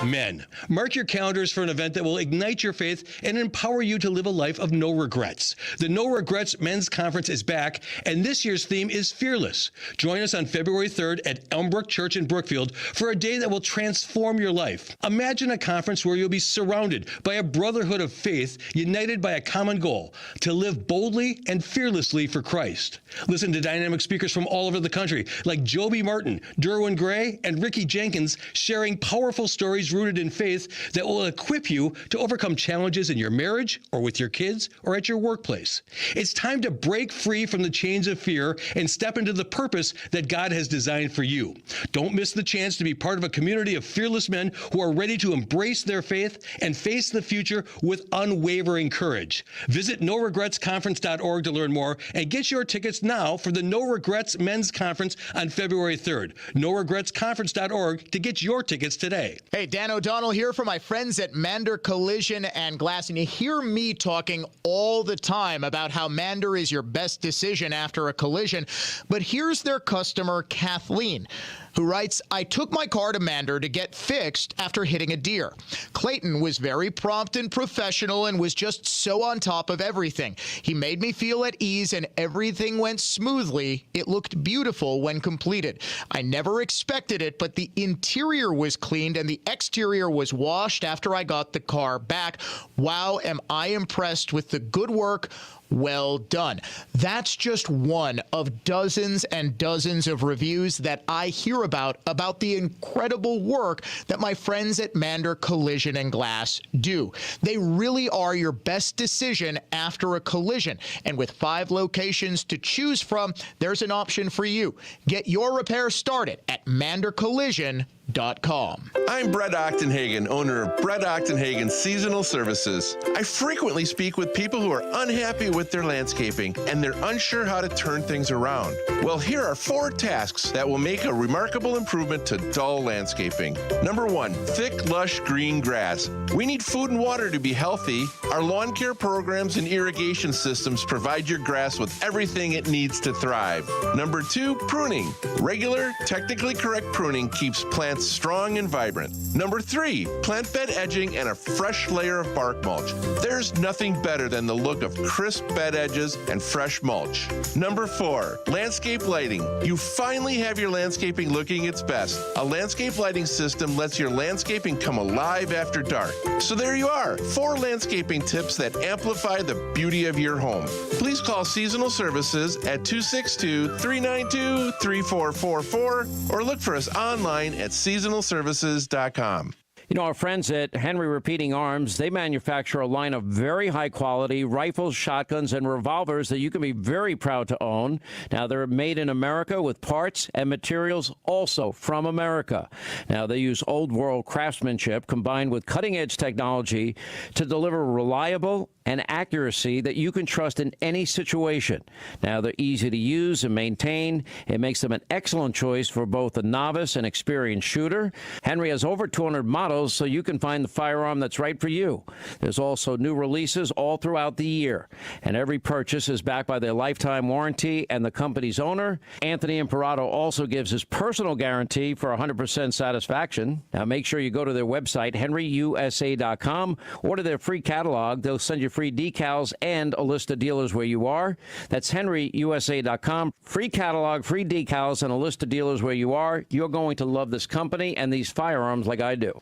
Men, mark your calendars for an event that will ignite your faith and empower you to live a life of no regrets. The No Regrets Men's Conference is back, and this year's theme is Fearless. Join us on February 3rd at Elmbrook Church in Brookfield for a day that will transform your life. Imagine a conference where you'll be surrounded by a brotherhood of faith, united by a common goal, to live boldly and fearlessly for Christ. Listen to dynamic speakers from all over the country, like Joby Martin, Derwin Gray, and Ricky Jenkins, sharing powerful stories rooted in faith that will equip you to overcome challenges in your marriage or with your kids or at your workplace. It's time to break free from the chains of fear and step into the purpose that God has designed for you. Don't miss the chance to be part of a community of fearless men who are ready to embrace their faith and face the future with unwavering courage. Visit NoRegretsConference.org to learn more and get your tickets now for the No Regrets Men's Conference on February 3rd. NoRegretsConference.org to get your tickets today. Hey, Dan O'Donnell here for my friends at Mander Collision and Glass. And you hear me talking all the time about how Mander is your best decision after a collision. But here's their customer, Kathleen, who writes, I took my car to Mander to get fixed after hitting a deer. Clayton was very prompt and professional and was just so on top of everything. He made me feel at ease and everything went smoothly. It looked beautiful when completed. I never expected it, but the interior was cleaned and the exterior was washed after I got the car back. Wow, am I impressed with the good work. Well done. That's just one of dozens and dozens of reviews that I hear about the incredible work that my friends at Mander Collision and Glass do. They really are your best decision after a collision. And with 5 locations to choose from, there's an option for you. Get your repair started at mandercollision.com. I'm Brett Ochtenhagen, owner of Brett Ochtenhagen Seasonal Services. I frequently speak with people who are unhappy with their landscaping and they're unsure how to turn things around. Well, here are 4 tasks that will make a remarkable improvement to dull landscaping. Number 1, thick, lush green grass. We need food and water to be healthy. Our lawn care programs and irrigation systems provide your grass with everything it needs to thrive. Number 2, pruning. Regular, technically correct pruning keeps plants strong and vibrant. Number 3, plant bed edging and a fresh layer of bark mulch. There's nothing better than the look of crisp bed edges and fresh mulch. Number 4, landscape lighting. You finally have your landscaping looking its best. A landscape lighting system lets your landscaping come alive after dark. So there you are, 4 landscaping tips that amplify the beauty of your home. Please call Seasonal Services at 262-392-3444 or look for us online at seasonalservices.com. You know, our friends at Henry Repeating Arms, they manufacture a line of very high-quality rifles, shotguns, and revolvers that you can be very proud to own. Now, they're made in America with parts and materials also from America. Now, they use old-world craftsmanship combined with cutting-edge technology to deliver reliable and accuracy that you can trust in any situation. Now, they're easy to use and maintain. It makes them an excellent choice for both a novice and experienced shooter. Henry has over 200 models, so you can find the firearm that's right for you. There's also new releases all throughout the year, and every purchase is backed by their lifetime warranty and the company's owner. Anthony Imperato also gives his personal guarantee for 100% satisfaction. Now, make sure you go to their website, henryusa.com, order their free catalog. They'll send you free decals and a list of dealers where you are. That's henryusa.com. Free catalog, free decals, and a list of dealers where you are. You're going to love this company and these firearms like I do.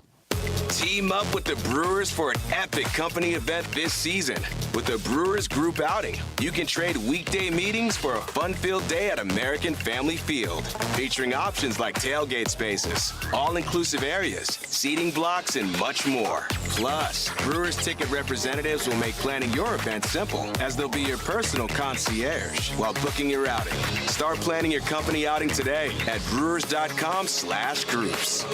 Team up with the Brewers for an epic company event this season. With the Brewers Group Outing, you can trade weekday meetings for a fun-filled day at American Family Field, featuring options like tailgate spaces, all-inclusive areas, seating blocks, and much more. Plus, Brewers ticket representatives will make planning your event simple, as they'll be your personal concierge while booking your outing. Start planning your company outing today at brewers.com/groups.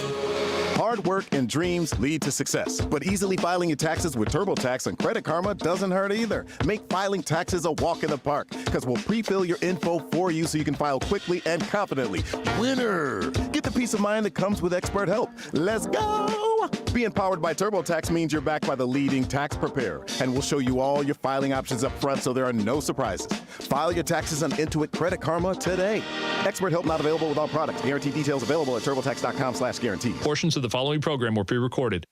Hard work and dreams lead to success, but easily filing your taxes with TurboTax and Credit Karma doesn't hurt either. Make filing taxes a walk in the park, because we'll pre-fill your info for you so you can file quickly and confidently. Winner! Get the peace of mind that comes with expert help. Let's go! Being powered by TurboTax means you're backed by the leading tax preparer, and we'll show you all your filing options up front so there are no surprises. File your taxes on Intuit Credit Karma today. Expert help not available with all products. Guarantee details available at turbotax.com/guarantee. Portions of the following program were pre-recorded.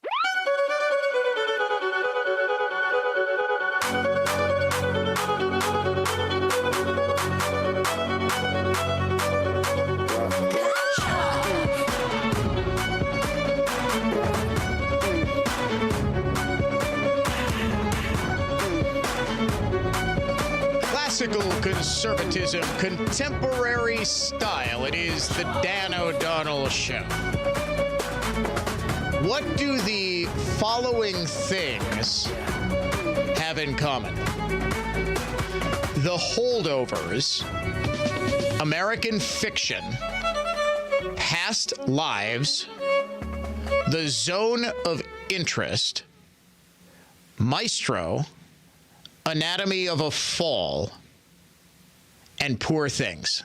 Classical conservatism, contemporary style. It is the Dan O'Donnell Show. What do the following things have in common? The Holdovers, American Fiction, Past Lives, The Zone of Interest, Maestro, Anatomy of a Fall, and Poor Things.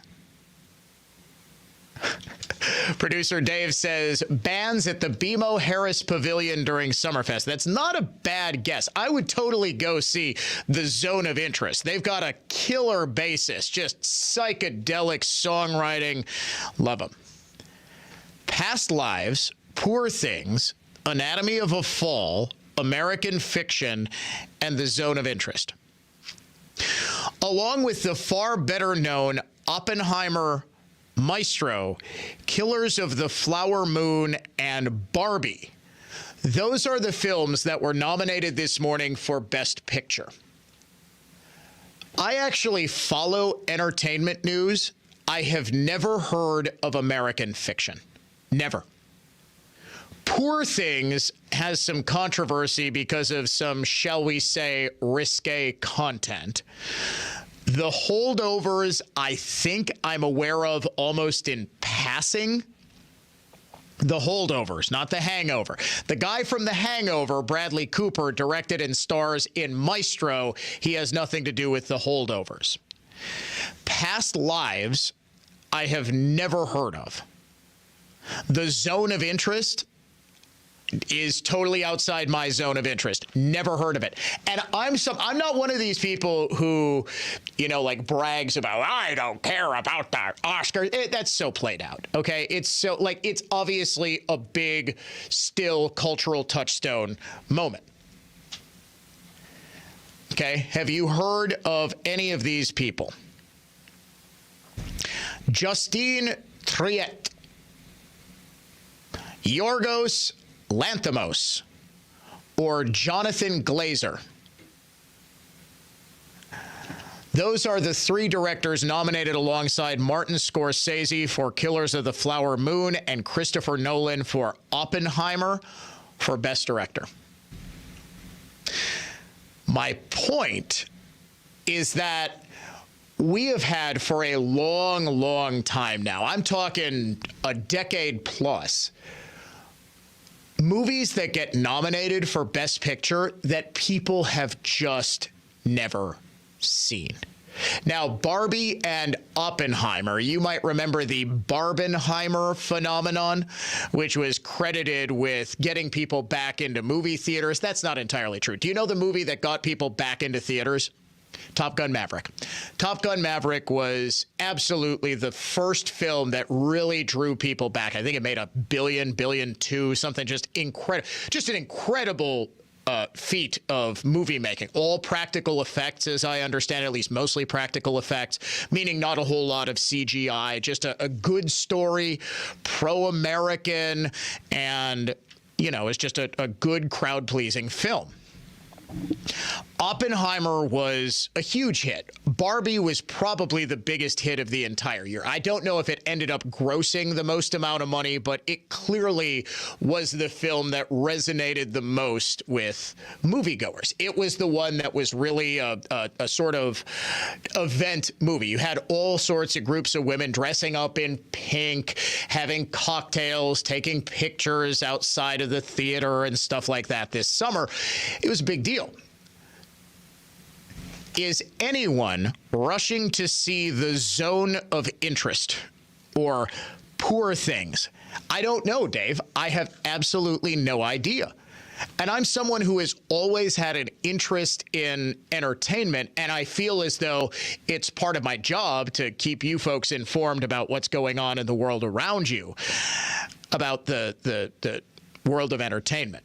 Producer Dave says bands at the BMO Harris Pavilion during Summerfest. That's not a bad guess. I would totally go see The Zone of Interest. They've got a killer bassist, just psychedelic songwriting. Love them. Past Lives, Poor Things, Anatomy of a Fall, American Fiction, and The Zone of Interest. Along with the far better known Oppenheimer, Maestro, Killers of the Flower Moon, and Barbie. Those are the films that were nominated this morning for Best Picture. I actually follow entertainment news. I have never heard of American Fiction. Never. Poor Things has some controversy because of some, shall we say, risque content. The Holdovers, I think I'm aware of almost in passing. The Holdovers, not The Hangover. The guy from The Hangover, Bradley Cooper, directed and stars in Maestro. He has nothing to do with The Holdovers. Past Lives, I have never heard of. The Zone of Interest is totally outside my zone of interest. Never heard of it. And I'm not one of these people who, like brags about, I don't care about the Oscars. That's so played out. Okay. It's so it's obviously a big, still cultural touchstone moment. Okay. Have you heard of any of these people? Justine Triet, Yorgos Lanthimos, or Jonathan Glazer. Those are the three directors nominated alongside Martin Scorsese for Killers of the Flower Moon and Christopher Nolan for Oppenheimer for Best Director. My point is that we have had for a long, long time now, I'm talking a decade plus, movies that get nominated for Best Picture that people have just never seen. Now, Barbie and Oppenheimer, you might remember the Barbenheimer phenomenon, which was credited with getting people back into movie theaters. That's not entirely true. Do you know the movie that got people back into theaters? Top Gun Maverick. Top Gun Maverick was absolutely the first film that really drew people back. I think it made $1 billion, something just incredible, just an incredible feat of movie making. All practical effects, as I understand it, at least mostly practical effects, meaning not a whole lot of CGI, just a good story, pro-American, and, it's just a good crowd-pleasing film. Oppenheimer was a huge hit. Barbie was probably the biggest hit of the entire year. I don't know if it ended up grossing the most amount of money, but it clearly was the film that resonated the most with moviegoers. It was the one that was really a sort of event movie. You had all sorts of groups of women dressing up in pink, having cocktails, taking pictures outside of the theater and stuff like that this summer. It was a big deal. Is anyone rushing to see The Zone of Interest or Poor Things? I don't know, Dave. I have absolutely no idea. And I'm someone who has always had an interest in entertainment, and I feel as though it's part of my job to keep you folks informed about what's going on in the world around you, about the world of entertainment.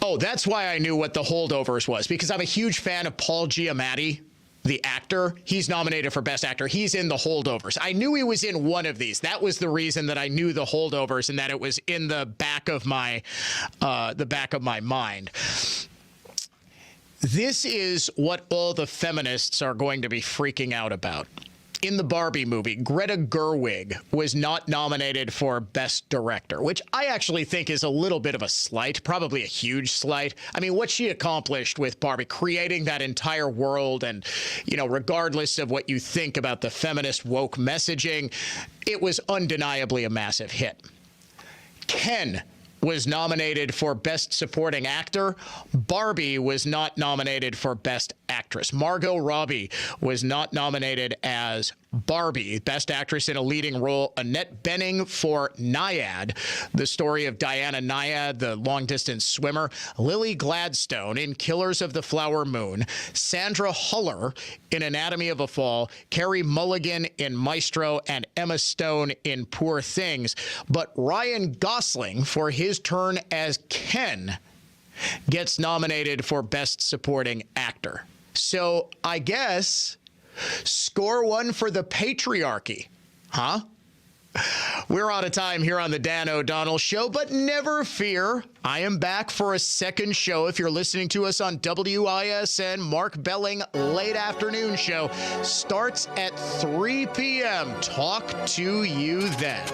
Oh, that's why I knew what The Holdovers was, because I'm a huge fan of Paul Giamatti, the actor. He's nominated for Best Actor. He's in The Holdovers. I knew he was in one of these. That was the reason that I knew The Holdovers and that it was in the back of my mind. This is what all the feminists are going to be freaking out about. in the Barbie movie, Greta Gerwig was not nominated for Best Director, which I actually think is a little bit of a slight, probably a huge slight. I mean, what she accomplished with Barbie, creating that entire world, and, you know, regardless of what you think about the feminist woke messaging, it was undeniably a massive hit. Ken was nominated for Best Supporting Actor. Barbie was not nominated for Best Actress. Margot Robbie was not nominated as Barbie. Best Actress in a Leading Role, Annette Bening for Nyad, the story of Diana Nyad, the long-distance swimmer. Lily Gladstone in Killers of the Flower Moon. Sandra Huller in Anatomy of a Fall. Carey Mulligan in Maestro, and Emma Stone in Poor Things. But Ryan Gosling, for his turn as Ken, gets nominated for Best Supporting Actor. So I guess score one for the patriarchy, huh? We're out of time here on the Dan O'Donnell Show, but never fear. I am back for a second show. If you're listening to us on WISN, Mark Belling Late Afternoon Show starts at 3 p.m. Talk to you then.